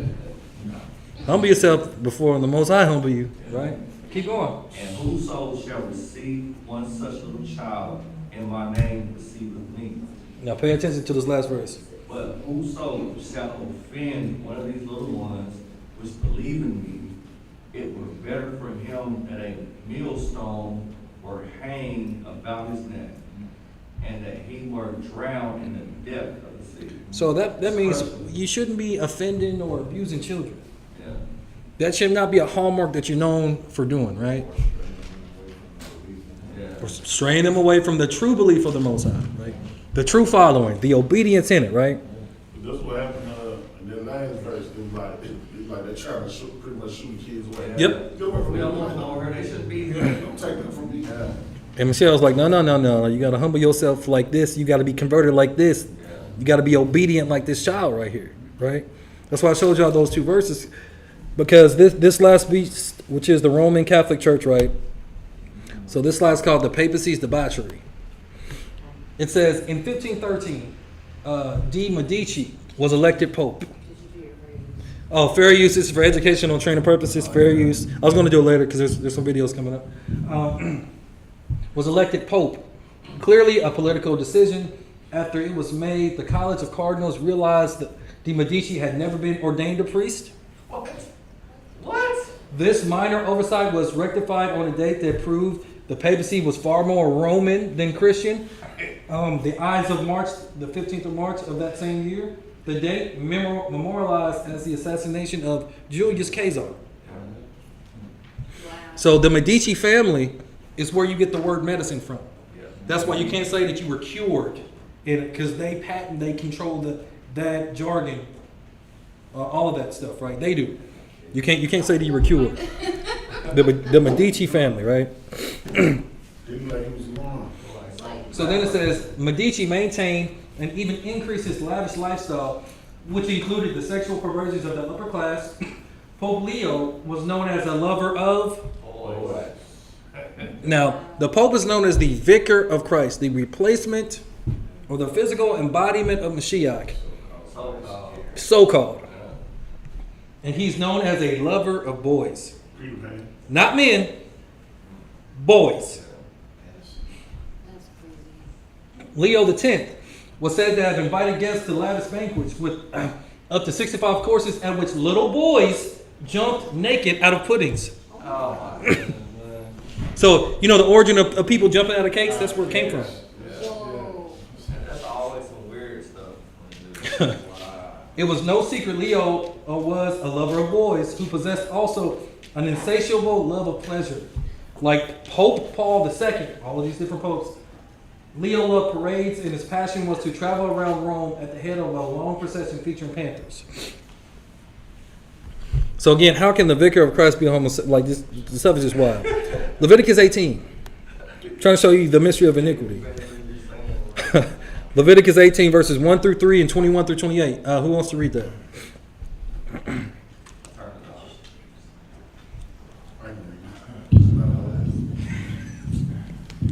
Humble yourself before the Most High humble you, right? Keep going. And whoso shall receive one such little child in my name receiveth me. Now pay attention to this last verse. But whoso shall offend one of these little ones which believe in me, it were better for him that a millstone were hanged about his neck, and that he were drowned in the depth of the sea. So that means you shouldn't be offending or abusing children. Yeah. That should not be a hallmark that you're known for doing, right? Yeah. Or straying them away from the true belief of the Most High, right? The true following, the obedience in it, right? That's what happened in that last verse. It was like they're trying to pretty much shoot kids away. Yep. Get away from We me. almost know where they should be. Don't take that from me. Yeah. And Michelle's like, no. You got to humble yourself like this. You got to be converted like this. You got to be obedient like this child right here, right? That's why I showed y'all those 2 verses. Because this last beast, which is the Roman Catholic Church, right? So this slide's called the Papacy's Debauchery. It says, in 1513, de Medici was elected Pope. Oh, fair use. This is for educational training purposes. Fair use. I was going to do it later because there's some videos coming up. Was elected Pope. Clearly a political decision. After it was made, the College of Cardinals realized that de Medici had never been ordained a priest. What? This minor oversight was rectified on a date that proved the papacy was far more Roman than Christian. The Ides of March, the 15th of March of that same year, the date memorialized as the assassination of Julius Caesar. Wow. So the Medici family is where you get the word medicine from. That's why you can't say that you were cured, because they control that jargon, all of that stuff, right? They do. You can't say that you were cured. The Medici family, right? Didn't like he was wrong. So then it says, Medici maintained and even increased his lavish lifestyle, which included the sexual perversions of the upper class. Pope Leo was known as a lover of... Now, the Pope is known as the Vicar of Christ, the replacement or the physical embodiment of Mashiach, so-called. And he's known as a lover of boys. Peter Pan. Not men, boys. That's crazy. Leo X was said to have invited guests to lavish banquets with up to 65 courses at which little boys jumped naked out of puddings. Oh my goodness, man. So, you know the origin of people jumping out of cakes? That's where it came from. Whoa. That's always some weird stuff. Wow. It was no secret Leo was a lover of boys who possessed also an insatiable love of pleasure. Like Pope Paul II, all of these different popes, Leo loved parades and his passion was to travel around Rome at the head of a long procession featuring panthers. So again, how can the Vicar of Christ be a homosexual? Like this, the stuff is just wild. Leviticus 18. I'm trying to show you the mystery of iniquity. Leviticus 18 verses 1 through 3 and 21 through 28. Who wants to read that?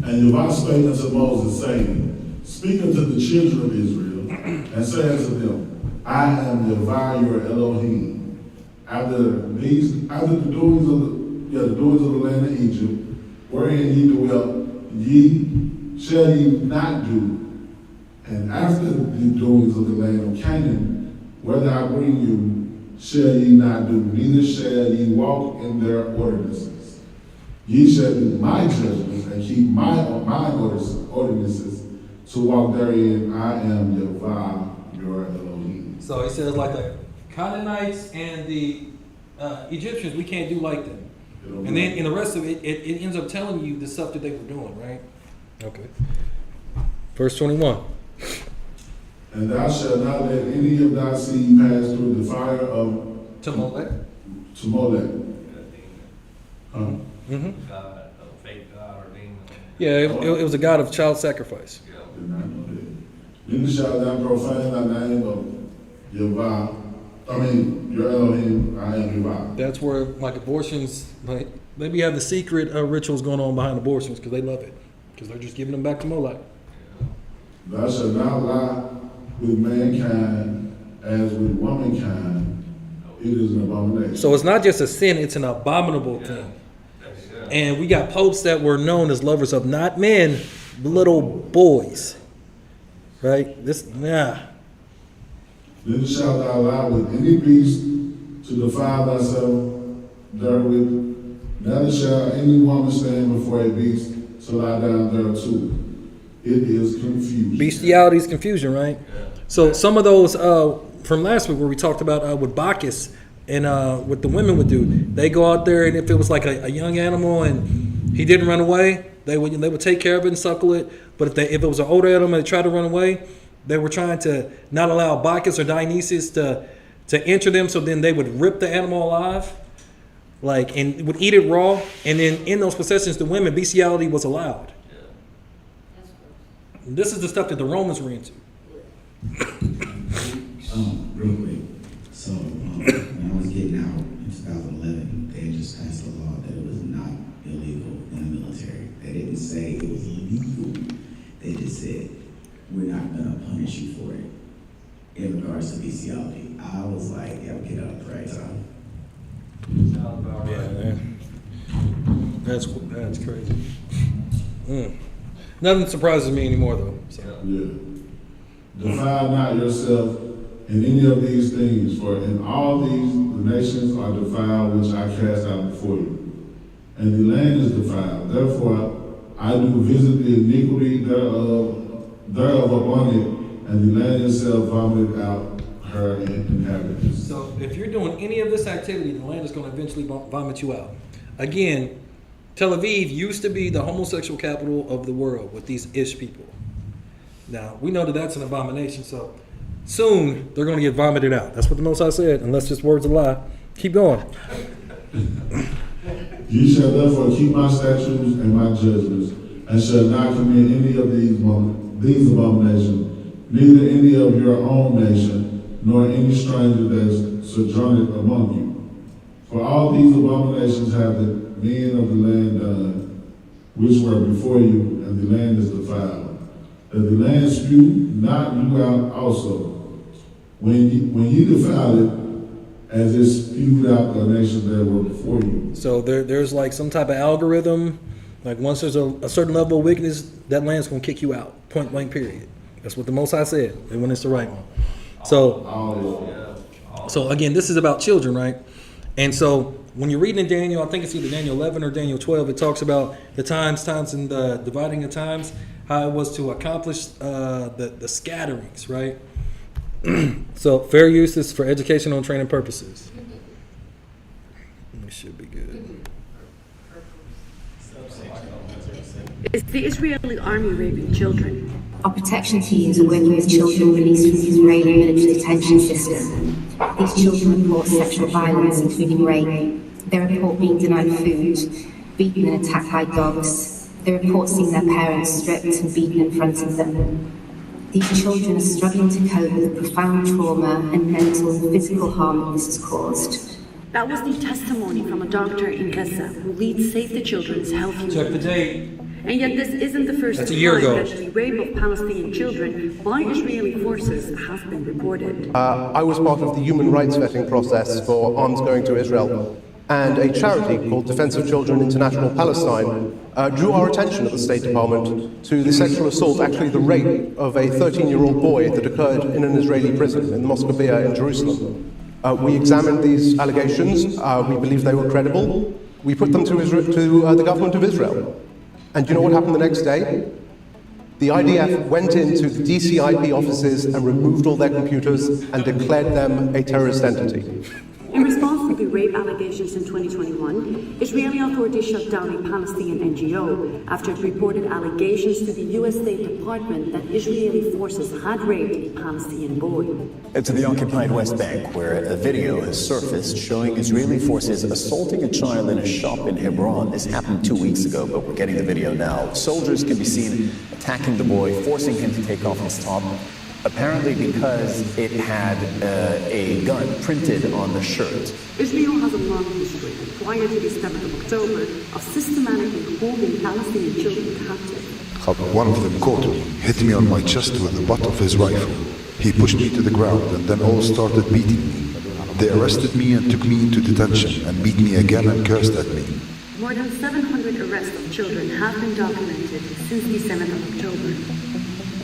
And Yahweh spake unto Moses, saying, Speak unto the children of Israel, and say unto them, I am Yahweh your Elohim. After the doings of the land of Egypt, wherein ye dwelt, ye shall ye not do. And after the doings of the land of Canaan, whether I bring you, shall ye not do, neither shall ye walk in their ordinances. Ye shall do my judgments and keep my ordinances to walk therein. I am Yahweh your Elohim. So he says like the Canaanites and the Egyptians, we can't do like them. And then in the rest of it, it ends up telling you the stuff that they were doing, right? Okay. Verse 21. And thou shalt not let any of thy seed pass through the fire of To Molech. Molech. Mm-hmm. God, a fake God or demon. Yeah, it was a god of child sacrifice. Did not know that. Neither shalt thou profane thy name of Yahweh. I mean, your Elohim, I am Yahweh. That's where like abortions, like maybe have the secret rituals going on behind abortions because they love it, because they're just giving them back to Molech. Thou shalt not lie with mankind as with womankind. It is an abomination. So it's not just a sin; it's an abominable thing. And we got popes that were known as lovers of not men, but little boys. Right? Neither shalt thou lie with any beast to defile thyself therewith. Neither shall any woman stand before a beast to lie down thereto. It is confusion. Bestiality is confusion, right? So some of those from last week where we talked about with Bacchus and what the women would do, they go out there and if it was like a young animal and he didn't run away, they would take care of it and suckle it. But if it was an older animal and they tried to run away, they were trying to not allow Bacchus or Dionysus to enter them. So then they would rip the animal alive, and would eat it raw. And then in those possessions, the women, bestiality was allowed. This is the stuff that the Romans were into. Real quick. So when I was getting out in 2011, they had just passed a law that it was not illegal in the military. They didn't say it was legal. They just said, we're not going to punish you for it in regards to bestiality. I was like, yeah, get out at the right time. Yeah, man. That's crazy. Nothing surprises me anymore, though. So. Yeah. Defile not yourself in any of these things, for in all these the nations are defiled which I cast out before you. And the land is defiled. Therefore I do visit the iniquity thereof upon it, and the land itself vomited out her inhabitants. So if you're doing any of this activity, the land is going to eventually vomit you out. Again, Tel Aviv used to be the homosexual capital of the world with these Ish people. Now, we know that that's an abomination, so soon they're going to get vomited out. That's what the Most High said, unless just words of lie. Keep going. Ye shall therefore keep my statutes and my judgments, and shall not commit any of these abominations, neither any of your own nation, nor any stranger that sojourneth among you. For all these abominations have the men of the land done, which were before you, and the land is defiled. That the land spew not you out also, when ye defile it, as it spewed out the nations that were before you. So there's like some type of algorithm. Like once there's a certain level of wickedness, that land's going to kick you out. Point blank, period. That's what the Most High said, and when it's the right one. So again, this is about children, right? And so when you're reading in Daniel, I think it's either Daniel 11 or Daniel 12, it talks about the times and the dividing of times, how it was to accomplish the scatterings, right? So fair use is for educational and training purposes. It should be good. Is the Israeli army raping children? Our protection teams are working with children released from the Israeli military detention system. These children report sexual violence, including rape. They report being denied food, beaten and attacked by dogs. They report seeing their parents stripped and beaten in front of them. These children are struggling to cope with the profound trauma and mental and physical harm that this has caused. That was the testimony from a doctor in Gaza who leads Save the Children's health unit. Check the date. And yet this isn't the first That's a time year ago. that the rape of Palestinian children by Israeli forces has been reported. I was part of the human rights vetting process for arms going to Israel, and a charity called Defense of Children International Palestine drew our attention at the State Department to the sexual assault, actually the rape of a 13-year-old boy that occurred in an Israeli prison in the Moscovia in Jerusalem. We examined these allegations. We believed they were credible. We put them to the government of Israel. And do you know what happened the next day? The IDF went into the DCIP offices and removed all their computers and declared them a terrorist entity. In response for the rape allegations in 2021, Israeli authorities shut down a Palestinian NGO after it reported allegations to the U.S. State Department that Israeli forces had raped a Palestinian boy. To the occupied West Bank, where a video has surfaced showing Israeli forces assaulting a child in a shop in Hebron. This happened 2 weeks ago, but we're getting the video now. Soldiers can be seen attacking the boy, forcing him to take off his top, apparently because it had a gun printed on the shirt. Israel has a long history, prior to the 7th of October, of systematically holding Palestinian children captive. One of them caught me, hit me on my chest with the butt of his rifle. He pushed me to the ground and then all started beating me. They arrested me and took me into detention and beat me again and cursed at me. More than 700 arrests of children have been documented since the 7th of October.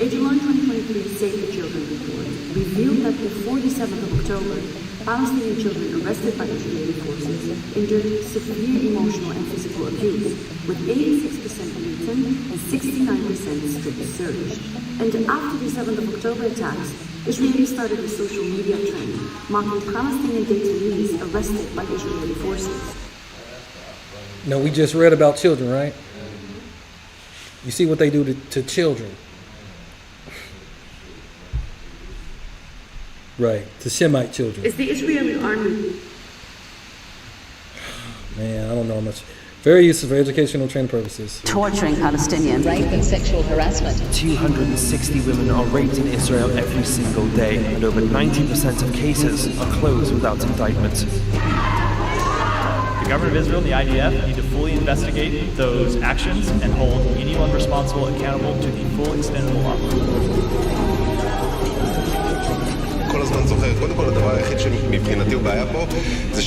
A July 2023 Save the Children report revealed that before the 7th of October, Palestinian children arrested by Israeli forces endured severe emotional and physical abuse, with 86% beaten and 69% strip searched. And after the 7th of October attacks, Israelis started a social media trend mocking Palestinian detainees arrested by Israeli forces. Now, we just read about children, right? You see what they do to children. Right, to Shemite children. Is the Israeli army... Man, I don't know much. Very useful for educational training purposes. Torturing Palestinians. Rape and sexual harassment. 260 women are raped in Israel every single day, and over 90% of cases are closed without indictment. The government of Israel and the IDF need to fully investigate those actions and hold anyone responsible accountable to the full extent of the law. כל הזמן זוכר, קודם כל הדבר היחיד שמבחינתי הוא בעיה פה זה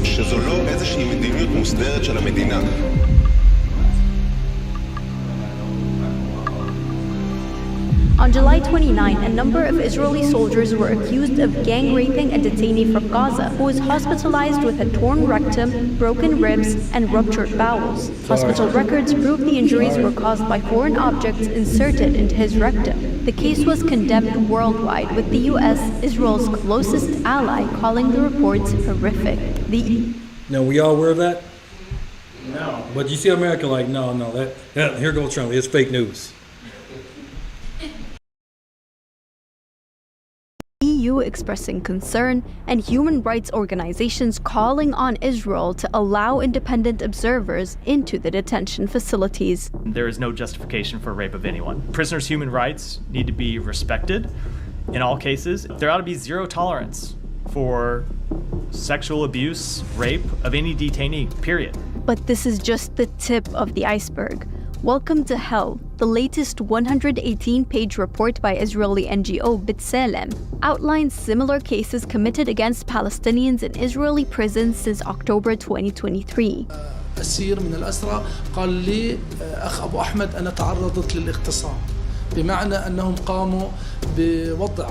שזו לא איזושהי מדיניות מוסדרת של המדינה. On July 29, a number of Israeli soldiers were accused of gang raping a detainee from Gaza who was hospitalized with a torn rectum, broken ribs, and ruptured bowels. Hospital records prove the injuries were caused by foreign objects inserted into his rectum. The case was condemned worldwide, with the US, Israel's closest ally, calling the reports horrific. Now, we all aware of that? No. But you see America like, no, that here goes Trump. It's fake news. EU expressing concern and human rights organizations calling on Israel to allow independent observers into the detention facilities. There is no justification for rape of anyone. Prisoners' human rights need to be respected in all cases. There ought to be zero tolerance for sexual abuse, rape of any detainee, period. But this is just the tip of the iceberg. Welcome to Hell, the latest 118-page report by Israeli NGO B'Tselem, outlines similar cases committed against Palestinians in Israeli prisons since October 2023. أسير من الأسرى قال لي أخ أبو أحمد أنا تعرضت للاغتصاب بمعنى أنهم قاموا بوضع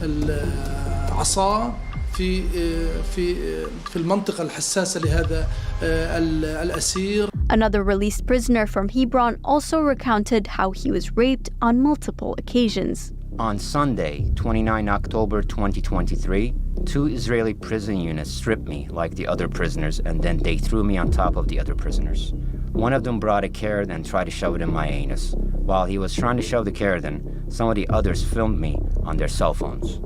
العصا في المنطقة الحساسة لهذا الأسير. Another released prisoner from Hebron also recounted how he was raped on multiple occasions. On Sunday, 29 October 2023, 2 Israeli prison units stripped me like the other prisoners, and then they threw me on top of the other prisoners. One of them brought a carrot and tried to shove it in my anus. While he was trying to shove the carrot in, some of the others filmed me on their cell phones.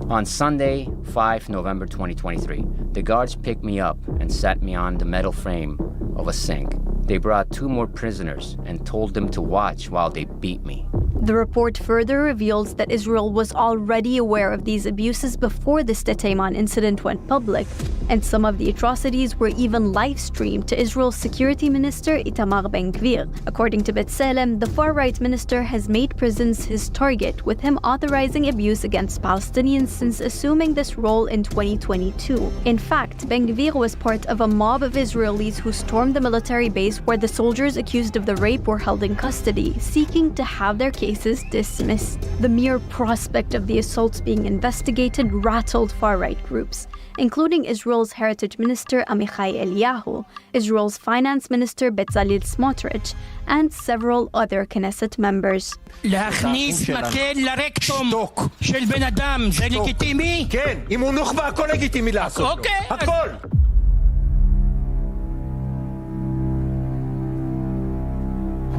On Sunday, 5 November 2023, the guards picked me up and sat me on the metal frame of a sink. They brought 2 more prisoners and told them to watch while they beat me. The report further reveals that Israel was already aware of these abuses before this Detaiman incident went public, and some of the atrocities were even live-streamed to Israel's Security Minister Itamar Ben-Gvir. According to B'Tselem, the far-right minister has made prisons his target, with him authorizing abuse against Palestinians since assuming this role in 2022. In fact, Ben-Gvir was part of a mob of Israelis who stormed the military base where the soldiers accused of the rape were held in custody, seeking to have their case cases dismissed. The mere prospect of the assaults being investigated rattled far-right groups, including Israel's Heritage Minister Amichai Eliyahu, Israel's Finance Minister Bezalel Smotrich, and several other Knesset members. להכניס מקל לרקטום של בן אדם זה לגיטימי? כן, אם הוא נוח'בה הכל לגיטימי לעשות לו. אוקיי. הכל.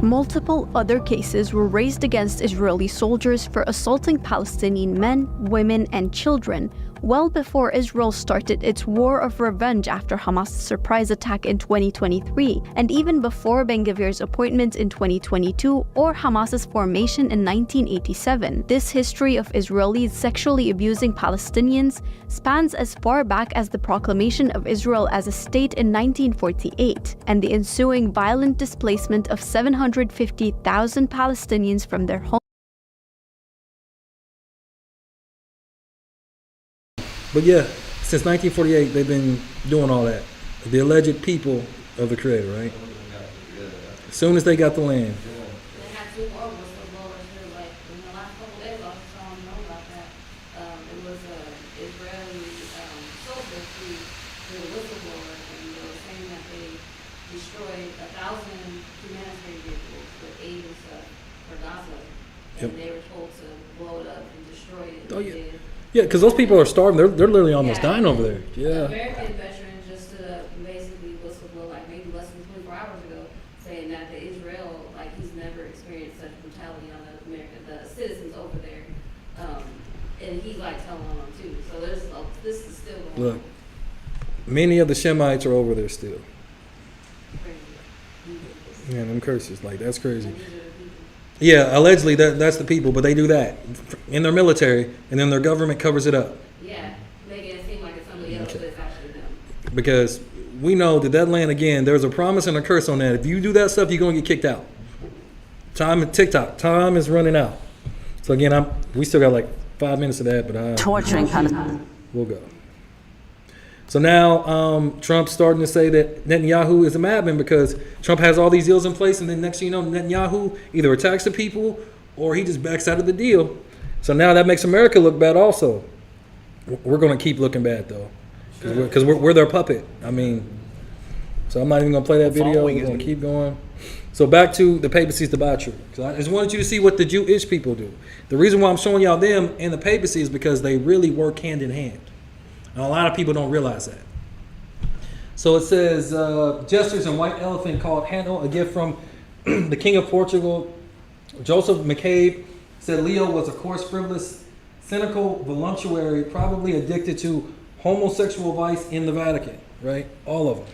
Multiple other cases were raised against Israeli soldiers for assaulting Palestinian men, women, and children, well before Israel started its war of revenge after Hamas' surprise attack in 2023, and even before Ben-Gvir's appointment in 2022 or Hamas's formation in 1987. This history of Israelis sexually abusing Palestinians spans as far back as the proclamation of Israel as a state in 1948, and the ensuing violent displacement of 750,000 Palestinians from their homes. But yeah, since 1948, they've been doing all that. The alleged people of the Creator, right? As soon as they got the land. They had two more whistleblowers who, like, in the last couple days, I was telling them about that. It was an Israeli soldier who was a whistleblower, and they were saying that they destroyed 1,000 humanitarian vehicles with aid and stuff for Gaza. And they were told to blow it up and destroy it. Oh, yeah. Yeah, because those people are starving. They're literally almost dying over there. Yeah. American veteran just basically whistleblow, like maybe less than 24 hours ago, saying that the Israel, like he's never experienced such brutality on the citizens over there, and he's like telling on them too. So there's this is still going on. Look, many of the Shemites are over there still. Yeah, them curses, like that's crazy. Yeah, allegedly that's the people, but they do that in their military, and then their government covers it up. Yeah, making it seem like it's somebody else, but it's actually them. Because we know that land, again, there's a promise and a curse on that. If you do that stuff, you're going to get kicked out. Time is running out. So again, we still got like 5 minutes of that, but torturing Palestine. We'll go. So now Trump's starting to say that Netanyahu is a madman because Trump has all these deals in place, and then next thing you know, Netanyahu either attacks the people or he just backs out of the deal. So now that makes America look bad also. We're going to keep looking bad, though, because we're their puppet. I mean, so I'm not even going to play that video. We're going to keep going. So back to the papacy's debauchery. So I just wanted you to see what the Jewish people do. The reason why I'm showing y'all them and the papacy is because they really work hand in hand. And a lot of people don't realize that. So it says, jesters and white elephant called Handel, a gift from the King of Portugal. Joseph McCabe said Leo was a coarse, frivolous, cynical voluptuary, probably addicted to homosexual vice in the Vatican, right? All of them.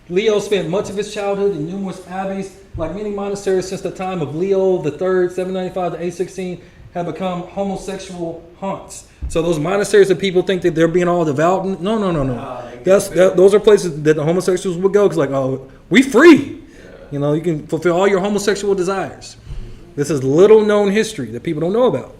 Leo spent much of his childhood in numerous abbeys, like many monasteries since the time of Leo III, 795 to 816, have become homosexual haunts. So those monasteries that people think that they're being all devout, no. Those are places that the homosexuals would go, because like, oh, we free. You know, you can fulfill all your homosexual desires. This is little known history that people don't know about.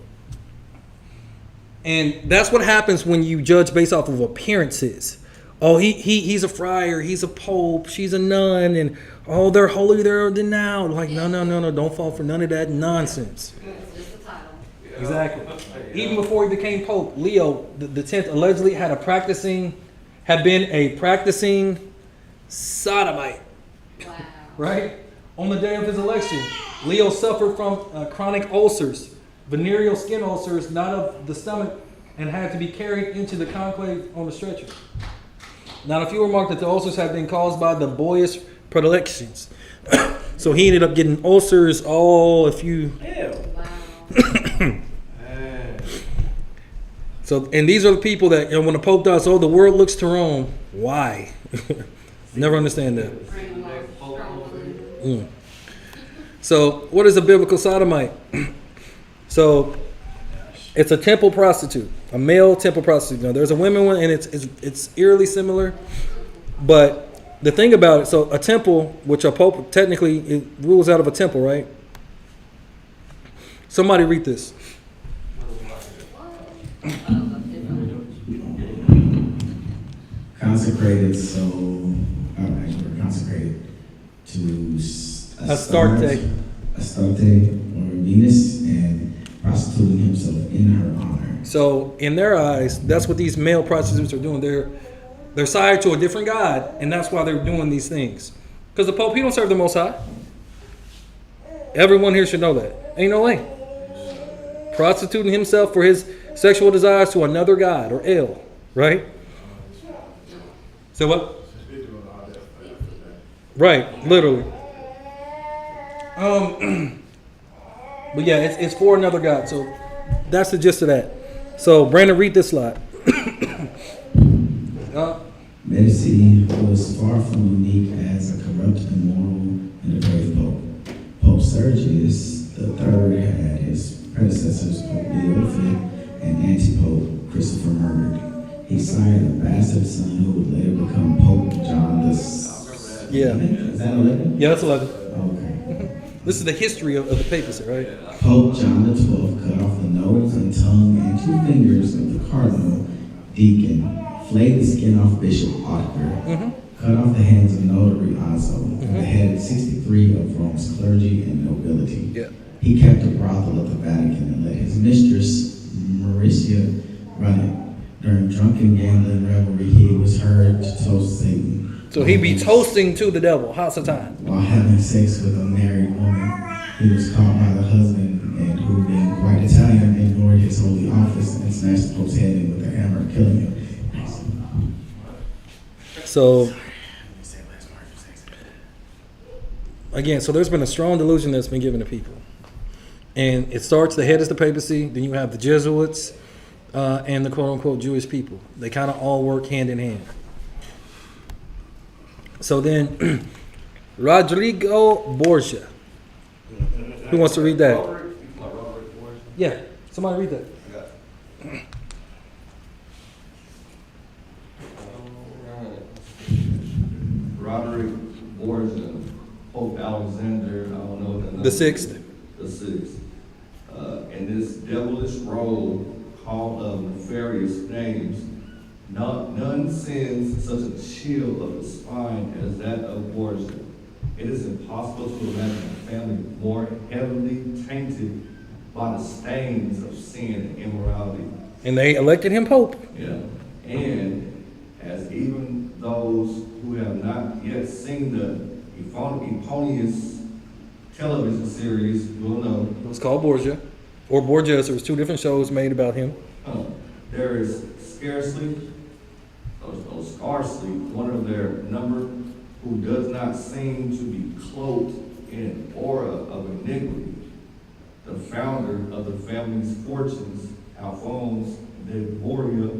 And that's what happens when you judge based off of appearances. Oh, he's a friar, he's a pope, she's a nun, and oh, they're holier than thou. Like, no, don't fall for none of that nonsense. It's just a title. Exactly. Even before he became Pope, Leo the 10th allegedly had been a practicing sodomite. Wow. Right? On the day of his election, Leo suffered from chronic ulcers, venereal skin ulcers, not of the stomach, and had to be carried into the conclave on a stretcher. Now, a few remarked that the ulcers had been caused by the boyish predilections. So he ended up getting ulcers Wow. So, and these are the people that, when the Pope does, the world looks to Rome. Why? Never understand that. So, what is a biblical sodomite? So, it's a temple prostitute, a male temple prostitute. Now, there's a women one, and it's eerily similar. But the thing about it, so a temple, which a pope technically it rules out of a temple, right? Somebody read this. Consecrated, so consecrated to Astarte, or Venus and prostituting himself in her honor. So in their eyes, that's what these male prostitutes are doing. They're sired to a different god, and that's why they're doing these things. Because the Pope, he don't serve the Most High. Everyone here should know that. Ain't no way. Prostituting himself for his sexual desires to another god or El, right? So what? Right, literally. But yeah, it's for another god. So that's the gist of that. So Brandon, read this slide. Medici was far from unique as a corrupt, immoral, and depraved pope. Pope Sergius III had his predecessors, Pope Leo V and anti-pope Christopher murdered. He sired a bastard son who would later become Pope John the Yeah. Is that 11? Yeah, that's 11. Okay. This is the history of the papacy, right? Pope John the XII cut off the nose and tongue and 2 fingers of the cardinal deacon, flayed the skin off Bishop Otker, cut off the hands of Notary Azzo, and beheaded 63 of Rome's clergy and nobility. Yeah. He kept a brothel at the Vatican and let his mistress, Mauricia, run it. During drunken gambling revelry, he was heard to toast Satan. So he be toasting to the devil. How's the time? While having sex with a married woman, he was caught by the husband and who, being quite Italian, ignored his holy office and smashed the Pope's head in with a hammer, killing him. So, again, so there's been a strong delusion that's been given to people. And it starts, the head is the papacy, then you have the Jesuits, and the quote-unquote Jewish people. They kind of all work hand in hand. So then, Rodrigo Borgia. Who wants to read that? Yeah, somebody read that. Roderick Borgia, Pope Alexander, I don't know what the number The sixth. The sixth. In this devilish role called of nefarious names, none sends such a chill of the spine as that of Borgia. It is impossible to imagine a family more heavily tainted by the stains of sin and immorality. And they elected him Pope. Yeah. And as even those who have not yet seen the Eponymous television series will know. It was called Borgia. Or Borgias. There was 2 different shows made about him. There is scarcely one of their number who does not seem to be cloaked in an aura of iniquity. The founder of the family's fortunes, Alphonse de Borgia,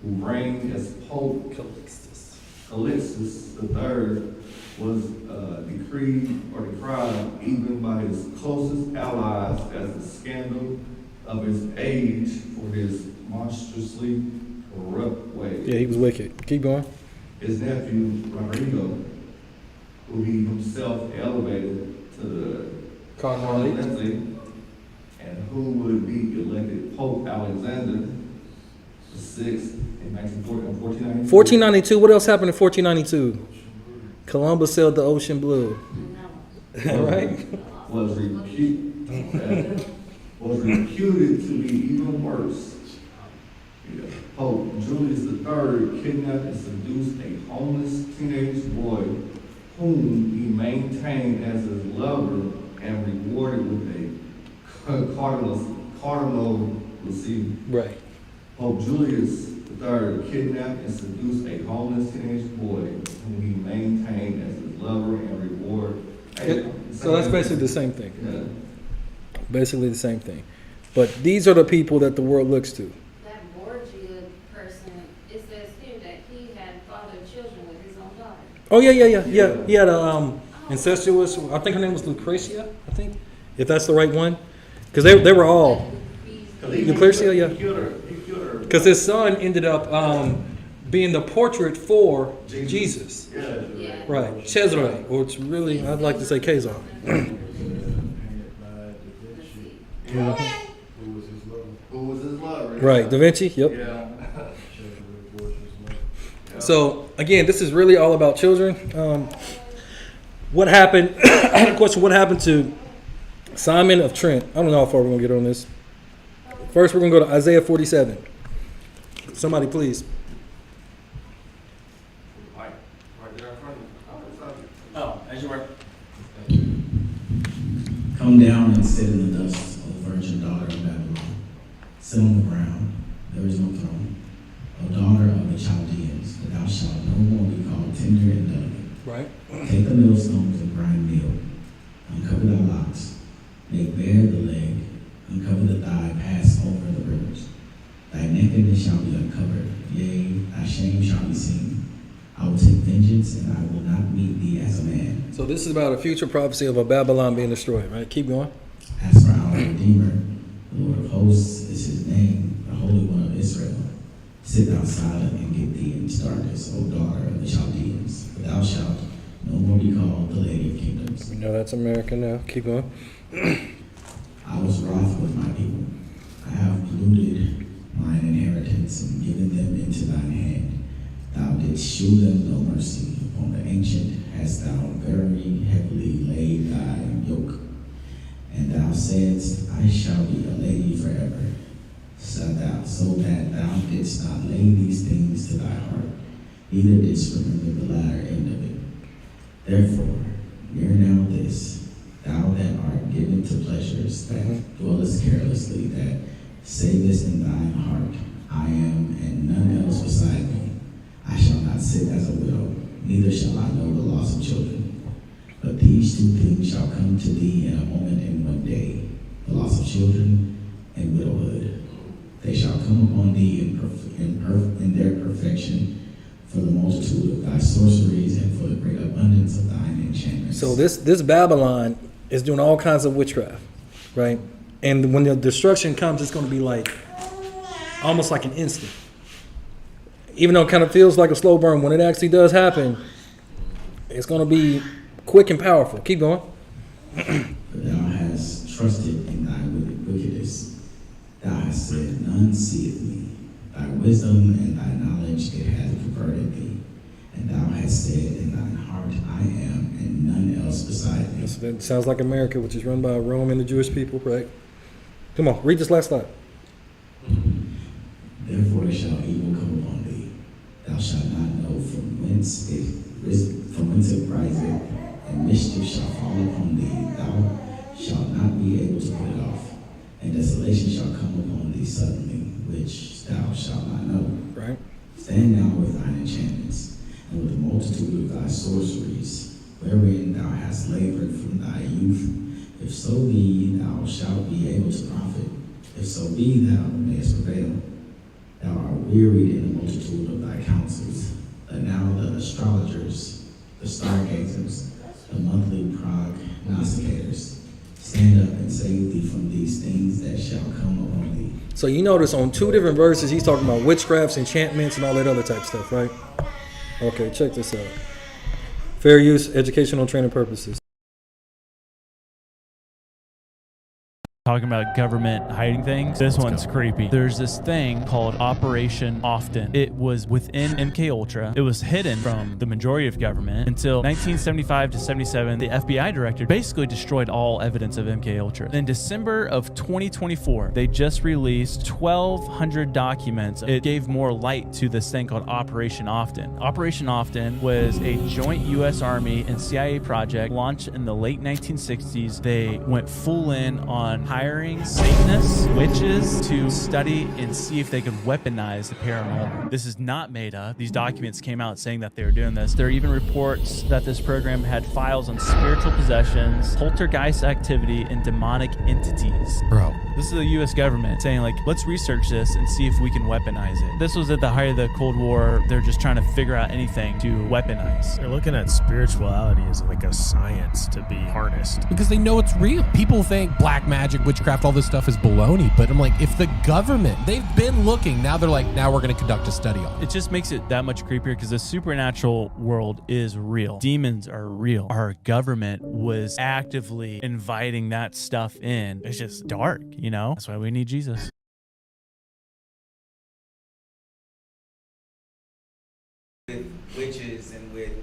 who reigned as Pope Calixtus III, was decried even by his closest allies as the scandal of his age for his monstrously corrupt ways. Yeah, he was wicked. Keep going. His nephew, Rodrigo, who he himself elevated to the cardinality, and who would be elected Pope Alexander VI in 1492. 1492. What else happened in 1492? Columbus sailed the ocean blue. Right? Was reputed to be even worse. Pope Julius III kidnapped and seduced a homeless teenage boy whom he maintained as his lover and rewarded with a cardinalcy. Right. Pope Julius III kidnapped and seduced a homeless teenage boy whom he maintained as his lover and reward. So that's basically the same thing. Yeah. Basically the same thing. But these are the people that the world looks to. That Borgia person, it says here that he had fathered children with his own daughter. Oh yeah. He had a incestuous. I think her name was Lucretia. I think, if that's the right one, because they were all Lucretia. Yeah. Because his son ended up being the portrait for Jesus. Yeah. Right. Cesare, or it's really, I'd like to say Quasar. Who was his lover? Right. Da Vinci. Yep. Yeah. So again, this is really all about children. What happened? I had a question. What happened to Simon of Trent. I don't know how far we're going to get on this. First, we're going to go to Isaiah 47. Somebody, please. Right there in front of you. Oh, as you were. Come down and sit in the dust, O virgin daughter of Babylon. Sit on the ground, there is no throne. O daughter of the Chaldeans, for thou shalt no more be called tender and delicate. Right. Take the millstones and grind meal. Uncover thy locks. Make bare the leg. Uncover the thigh. Pass over the rivers. Thy nakedness shall be uncovered. Yea, thy shame shall be seen. I will take vengeance, and I will not meet thee as a man. So this is about a future prophecy of a Babylon being destroyed, right? Keep going. As for our Redeemer, the Lord of hosts is his name, the Holy One of Israel. Sit thou silent and get thee into darkness, O daughter of the Chaldeans, for thou shalt no more be called the Lady of Kingdoms. We know that's America now. Keep going. I was wroth with my people. I have polluted mine inheritance and given them into thine hand. Thou didst shew them no mercy. Upon the ancient hast thou very heavily laid thy yoke. And thou saidst, I shall be a lady forever. So that thou didst not lay these things to thy heart, neither didst remember the latter end of it. Therefore, hear now this, thou that art given to pleasures, that dwellest carelessly, that savest in thine heart, I am, and none else beside me. I shall not sit as a widow, neither shall I know the loss of children. But these two things shall come to thee in a moment and one day, the loss of children and widowhood. They shall come upon thee in their perfection, for the multitude of thy sorceries and for the great abundance of thine enchantments. So this Babylon is doing all kinds of witchcraft, right? And when the destruction comes, it's going to be like almost like an instant. Even though it kind of feels like a slow burn, when it actually does happen, it's going to be quick and powerful. Keep going. For thou hast trusted in thy wickedness. Thou hast said, none seeth me. Thy wisdom and thy knowledge it hath perverted thee. And thou hast said in thine heart, I am, and none else beside me. That sounds like America, which is run by Rome and the Jewish people, right? Come on, read this last slide. Therefore shall evil come upon thee. Thou shalt not know from whence it riseth, and mischief shall fall upon thee. Thou shalt not be able to put it off. And desolation shall come upon thee suddenly, which thou shalt not know. Right. Stand now with thine enchantments, and with the multitude of thy sorceries, wherein thou hast labored from thy youth. If so be thou shalt be able to profit, if so be thou mayest prevail. Thou art wearied in the multitude of thy counsels. But now the astrologers, the stargazers, the monthly prognosticators, stand up and save thee from these things that shall come upon thee. So you notice on two different verses, he's talking about witchcrafts, enchantments, and all that other type stuff, right? Okay, check this out. Fair use, educational training purposes. Talking about government hiding things. This one's creepy. There's this thing called Operation Often. It was within MK Ultra. It was hidden from the majority of government until 1975 to 77. The FBI director basically destroyed all evidence of MK Ultra. In December of 2024, they just released 1,200 documents. It gave more light to this thing called Operation Often. Operation Often was a joint U.S. Army and CIA project launched in the late 1960s. They went full in on hiring Satanists, witches, to study and see if they could weaponize the paranormal. This is not made up. These documents came out saying that they were doing this. There are even reports that this program had files on spiritual possessions, poltergeist activity, and demonic entities. Bro. This is the U.S. government saying, like, let's research this and see if we can weaponize it. This was at the height of the Cold War. They're just trying to figure out anything to weaponize. They're looking at spirituality as like a science to be harnessed. Because they know it's real. People think black magic, witchcraft, all this stuff is baloney. But I'm like, if the government, they've been looking, now they're like, now we're going to conduct a study on it. It just makes it that much creepier because the supernatural world is real. Demons are real. Our government was actively inviting that stuff in. It's just dark, you know? That's why we need Jesus. With witches and with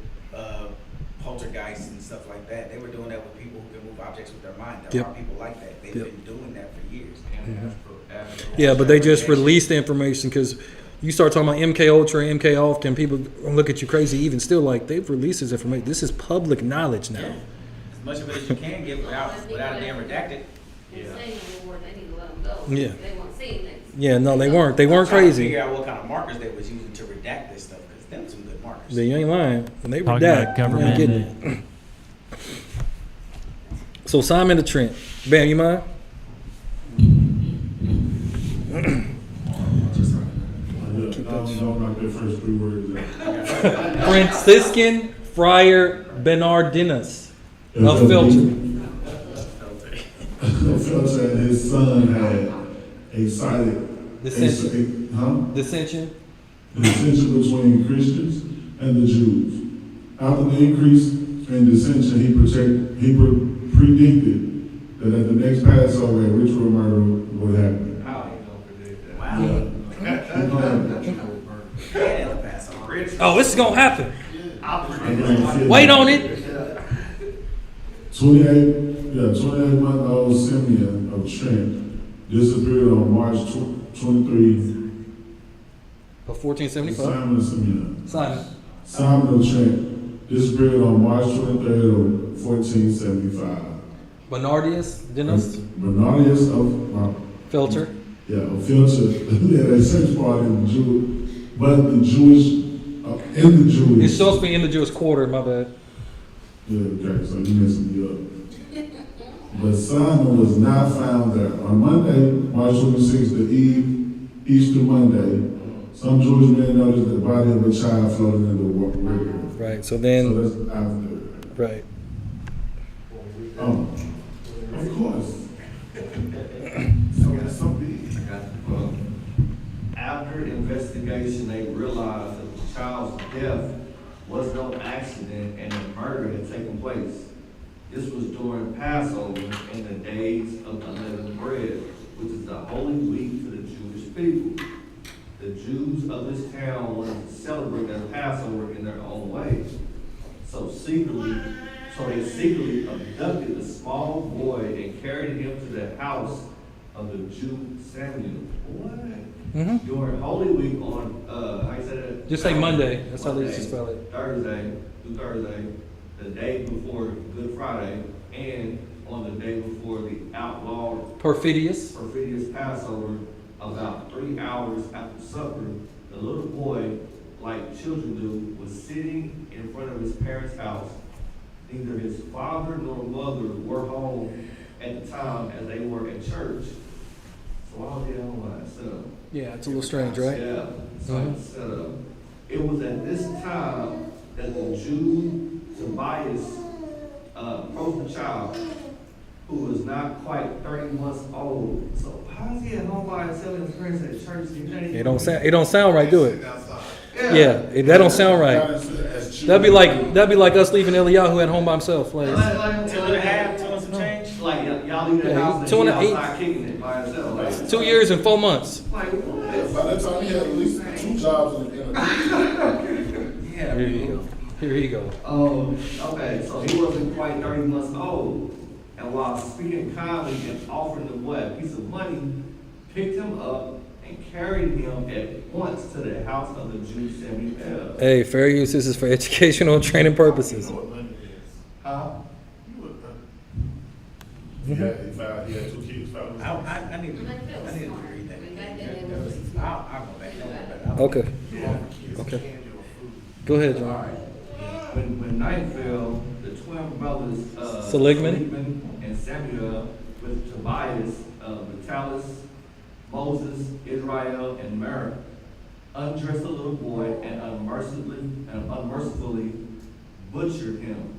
poltergeists and stuff like that. They were doing that with people who can move objects with their mind. There Yep. are people like that. They've Yep. been doing that for years. Yeah, but they just released the information because you start talking about MK Ultra, MK Off, and people look at you crazy. Even still, like they've released this information. This is public knowledge now. As much of it as you can get without it being redacted. They need to let them go. Yeah. They weren't seeing things. Yeah, no, they weren't. They weren't I'm trying to crazy. figure out what kind of markers they was using to redact this stuff, because them some good markers. They ain't lying. And they Talking redact. about government. You ain't getting it. So Simon the Trent. Bam, you mind? Franciscan Friar Bernardinus of Filter. Filter and his son had a sided Dissension. Dissension. Dissension between Christians and the Jews. After the increase in dissension, he predicted that at the next Passover, a ritual murder would happen. How are you gonna predict that? Wow. Oh, this is gonna happen. Yeah. Wait on it. 28-month-old Simeon of Trent disappeared on March 23. Of 1475. Simon Simeon. Simon of Trent disappeared on March 23rd of 1475. Bernardinus Dinos. Bernardinus of Filter. Yeah, of Filter. Yeah, they search part in the Jewish, but the Jewish, in the Jewish. It's supposed to be in the Jewish quarter. My bad. Yeah, okay, so you messing me up. But Simon was not found there. On Monday, March 26th, the Easter Monday, some Jewish men noticed the body of a child floating in the river. Right. So then. So that's after. Right. Of course. After investigation, they realized that the child's death was no accident and a murder had taken place. This was during Passover in the days of unleavened bread, which is the holy week to the Jewish people. The Jews of this town wanted to celebrate their Passover in their own way. So they secretly abducted the small boy and carried him to the house of the Jew Samuel. What? Mm-hmm. During Holy Week on, how you say that? Just say Monday. That's how they used to spell it. Thursday, the day before Good Friday, and on the day before the outlawed Perfidious Passover, about 3 hours after supper, the little boy, like children do, was sitting in front of his parents' house. Neither his father nor mother were home at the time, as they were at church. So why was he at home by himself? Yeah, it's a little strange, right? Yeah, so set up. It was at this time that the Jew Tobias approached the child, who was not quite 30 months old. So how is he at home by himself and his parents at church? It don't sound right, do it? Yeah, that don't sound right. That'd be like us leaving Eliyahu at home by himself. Like 2 and a half, 2 and some change. Like y'all leave the house and he outside kicking it by himself. Like, 2 years and 4 months. Like what? By that time, he had at least 2 jobs in Yeah. Here you go. Okay, so he wasn't quite 30 months old. And while speaking kindly and offering the boy a piece of money, picked him up and carried him at once to the house of the Jew Samuel. Hey, fair use. This is for educational and training purposes. Huh? He had 2 kids. I need to read that. I'll go back. Okay. Okay. Go ahead, John. When night fell, the twin brothers Seligman and Samuel, with Tobias, Vitalis, Moses, Israel, and Mary, undressed the little boy and unmercifully butchered him,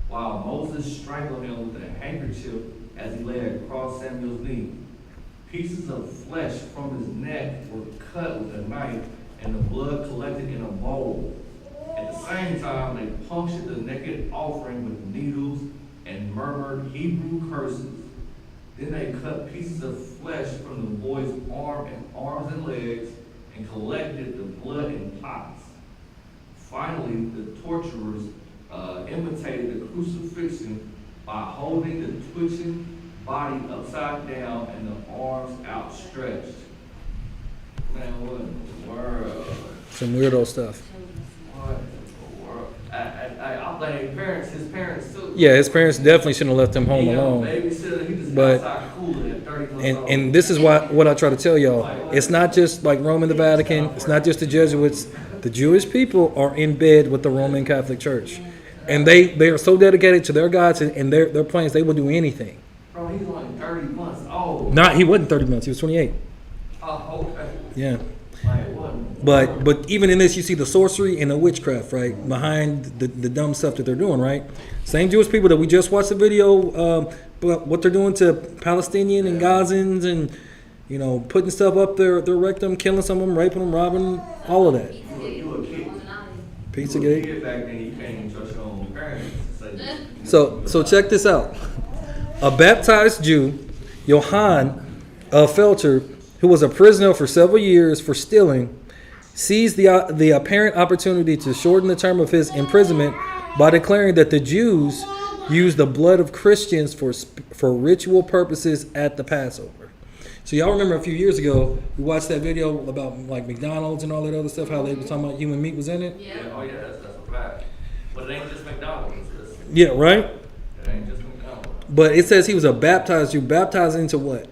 while Moses strangled him with a handkerchief as he lay across Samuel's knee. Pieces of flesh from his neck were cut with a knife, and the blood collected in a bowl. At the same time, they punctured the naked offering with needles and murmured Hebrew curses. Then they cut pieces of flesh from the boy's arms and legs and collected the blood in pots. Finally, the torturers imitated the crucifixion by holding the twitching body upside down and the arms outstretched. Man, what in the world? Some weirdo stuff. What in the world? I blame his parents too. Yeah, his parents definitely shouldn't have left him home He got a alone. babysitter, he just But outside cooling at 30 months old. and this is what I try to tell y'all. It's not just like Rome and the Vatican. It's not just the Jesuits. The Jewish people are in bed with the Roman Catholic Church, and they are so dedicated to their gods and their plans. They will do anything. Bro, he's only 30 months old. He wasn't 30 months. He was 28. Oh, okay. Yeah. Like, what? But even in this, you see the sorcery and the witchcraft, right, behind the dumb stuff that they're doing, right? Same Jewish people that we just watched the video, but what they're doing to Palestinian and Gazans, and putting stuff up their rectum, killing some of them, raping them, robbing them, all of that. You a kid. Pizzagate. You a kid back then, you can't even trust your own parents. So check this out. A baptized Jew, Johann Felter, who was a prisoner for several years for stealing, seized the apparent opportunity to shorten the term of his imprisonment by declaring that the Jews used the blood of Christians for ritual purposes at the Passover. So y'all remember a few years ago, we watched that video about like McDonald's and all that other stuff, how they were talking about human meat was in it? Yeah, oh yeah, that's a fact. But it ain't just McDonald's. Yeah, right? It ain't just McDonald's. But it says he was a baptized Jew. Baptized into what?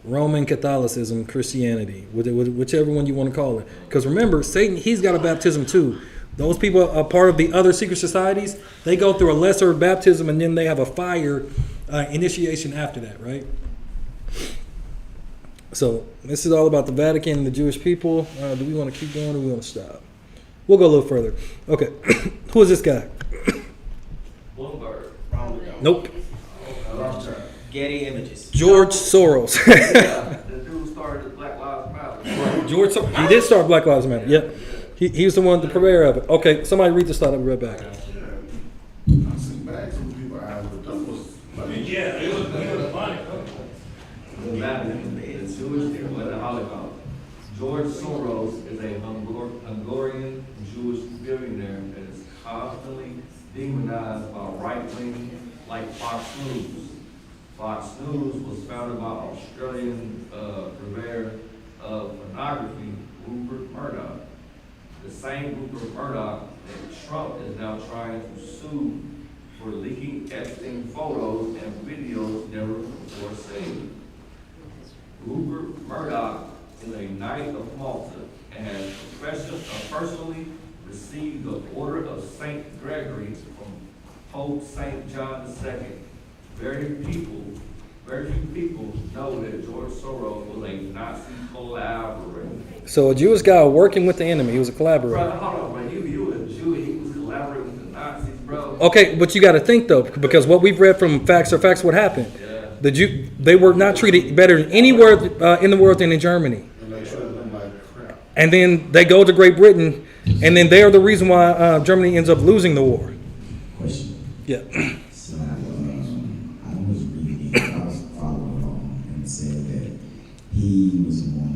Roman Catholicism, Christianity, whichever one you want to call it. Because remember, Satan, he's got a baptism too. Those people are part of the other secret societies. They go through a lesser baptism and then they have a fire initiation after that, right? So this is all about the Vatican and the Jewish people. Do we want to keep going or do we want to stop? We'll go a little further. Okay, who is this guy? Bloomberg. Nope. Getty Images. George Soros. The dude started the Black Lives Matter. George Soros. He did start Black Lives Matter. Yep. He was the one, the purveyor of it. Okay, somebody read the slide. I'll be right back. I see bags of people eyes, but that was like, Yeah, it was funny. The Jewish people at the Holocaust. George Soros is a Hungarian Jewish billionaire that is constantly demonized by right-wing like Fox News. Fox News was founded by Australian purveyor of pornography, Rupert Murdoch. The same Rupert Murdoch that Trump is now trying to sue for leaking Epstein photos and videos never before seen. Rupert Murdoch is a Knight of Malta and has personally received the Order of St. Gregory from Pope St. John II. Very few people know that George Soros was a Nazi collaborator. So a Jewish guy working with the enemy. He was a collaborator. Bro, hold on, bro. You were a Jew and he was collaborating with the Nazis, bro. Okay, but you got to think though, because what we've read from facts are facts. What happened? Yeah. They were not treated better anywhere in the world than in Germany. And then they go to Great Britain, and then they are the reason why Germany ends up losing the war. Question. Yeah. So I was reading, I was following along, and it said that he was the one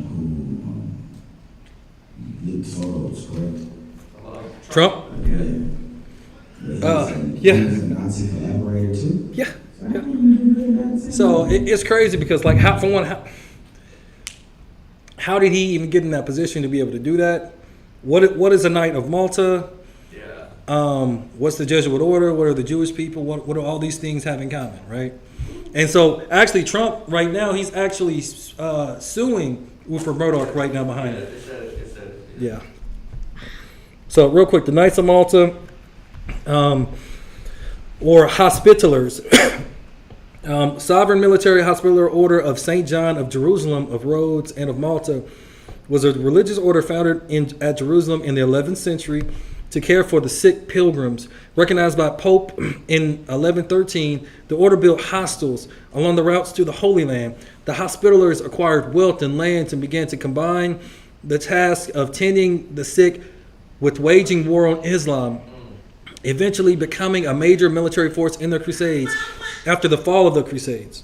who leaked photos, correct? Trump? Yeah. He was a Nazi collaborator too? Yeah. So it's crazy because, like, how did he even get in that position to be able to do that? What is a Knight of Malta? What's the Jesuit order? What are the Jewish people? What do all these things have in common, right? And so, actually, Trump right now, he's actually suing Rupert Murdoch right now behind it. Yeah. So, real quick, the Knights of Malta, or Hospitallers, Sovereign Military Hospitaller Order of St. John of Jerusalem, of Rhodes, and of Malta, was a religious order founded at Jerusalem in the 11th century to care for the sick pilgrims. Recognized by Pope in 1113, the order built hostels along the routes to the Holy Land. The Hospitallers acquired wealth and lands and began to combine the task of tending the sick with waging war on Islam, eventually becoming a major military force in the Crusades after the fall of the Crusades.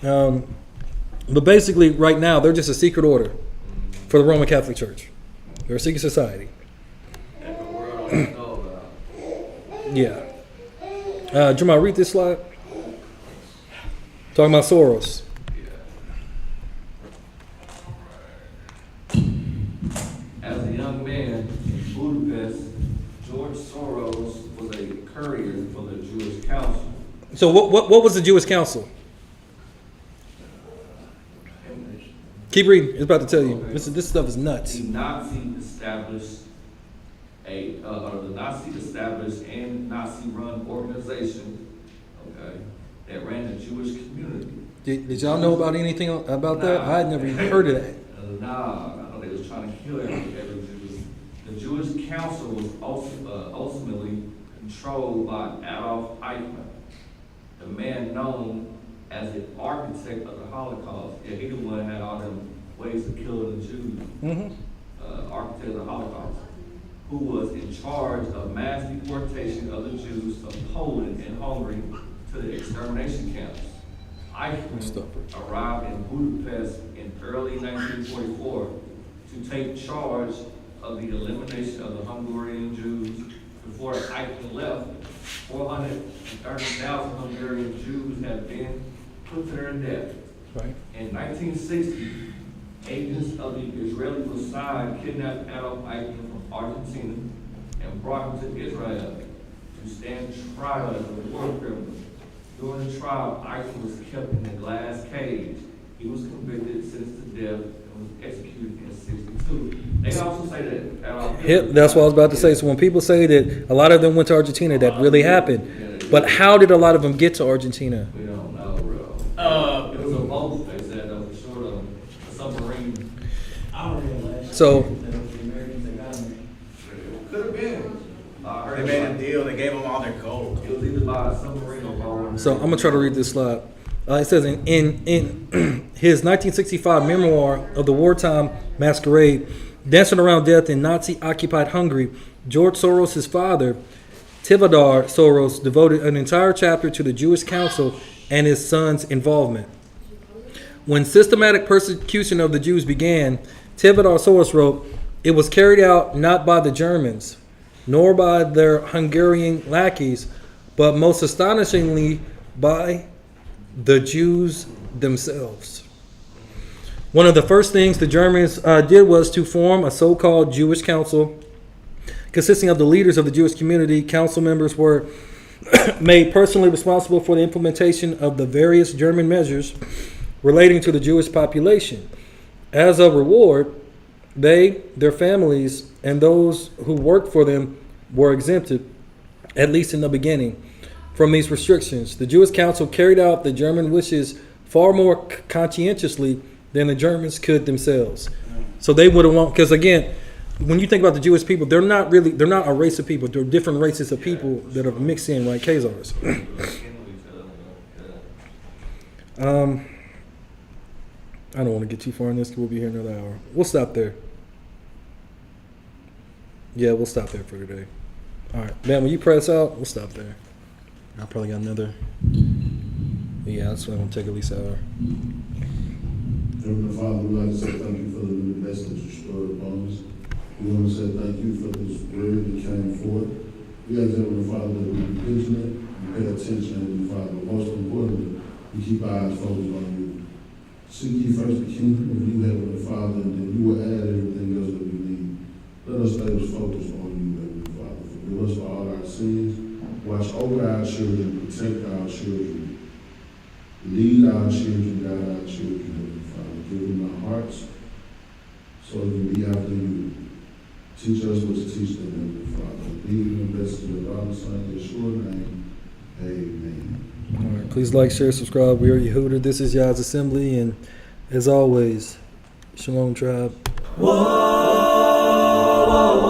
But basically, right now, they're just a secret order for the Roman Catholic Church. They're a secret society. Yeah. Jamal, read this slide. Talking about Soros. As a young man in Budapest, George Soros was a courier for the Jewish Council. So what was the Jewish Council? Keep reading. It's about to tell you. This stuff is nuts. The Nazi established and Nazi-run organization, okay, that ran the Jewish community. Did y'all know about anything about that? I had never even heard of that. I know they was trying to kill every Jew. The Jewish Council was ultimately controlled by Adolf Eichmann, the man known as the architect of the Holocaust. Yeah, he the one that had all them ways of killing the Jews. Architect of the Holocaust, who was in charge of mass deportation of the Jews from Poland and Hungary to the extermination camps. Eichmann arrived in Budapest in early 1944 to take charge of the elimination of the Hungarian Jews. Before Eichmann left, 430,000 Hungarian Jews had been put to their death. Right. In 1960, agents of the Israeli Mossad kidnapped Adolf Eichmann from Argentina and brought him to Israel to stand trial as a war criminal. During the trial, Eichmann was kept in a glass cage. He was convicted, sentenced to death, and was executed in 1962. They also say that Adolf Hitler— That's what I was about to say. So when people say that a lot of them went to Argentina, that really happened. But how did a lot of them get to Argentina? We don't know, bro. It was a boat, they said, that was short of a submarine. I don't realize. So Could have been. They made a deal. They gave them all their gold. It was either by a submarine or boat. So I'm gonna try to read this slide. It says in his 1965 memoir of the wartime masquerade, Dancing Around Death in Nazi-occupied Hungary, George Soros' father, Tivadar Soros, devoted an entire chapter to the Jewish Council and his son's involvement. When systematic persecution of the Jews began, Tivadar Soros wrote, "It was carried out not by the Germans, nor by their Hungarian lackeys, but most astonishingly by the Jews themselves." One of the first things the Germans did was to form a so-called Jewish council consisting of the leaders of the Jewish community. Council members were made personally responsible for the implementation of the various German measures relating to the Jewish population. As a reward, they, their families, and those who worked for them were exempted, at least in the beginning, from these restrictions. The Jewish Council carried out the German wishes far more conscientiously than the Germans could themselves. So they would have wanted, because again, when you think about the Jewish people, they're not a race of people. They're different races of people that are mixed in, like Khazars. I don't want to get too far in this because we'll be here another hour. We'll stop there. Yeah, we'll stop there for today. All right. Man, when you press out, we'll stop there. I probably got another. Yeah, that's why I'm going to take at least an hour. Heavenly Father, we'd like to say thank you for the new message you stored upon us. We want to say thank you for this word that came forth. We ask Heavenly Father that we be vigilant and pay attention, Heavenly Father. But most importantly, we keep our eyes focused on you. Seek ye first the kingdom of you, Heavenly Father, and then you will add everything else that we need. Let us stay focused on you, Heavenly Father. Forgive us for all our sins. Watch over our children, protect our children. Lead our children, guide our children, Heavenly Father. Give them our hearts so they can be after you. Teach us what to teach them, Heavenly Father. Lead them the best in the Father, Son, in Yeshua's name. Amen. All right, please like, share, subscribe. We are Yehuda. This is YAH'S Assembly, and as always, Shalom, tribe. Whoa, whoa, whoa.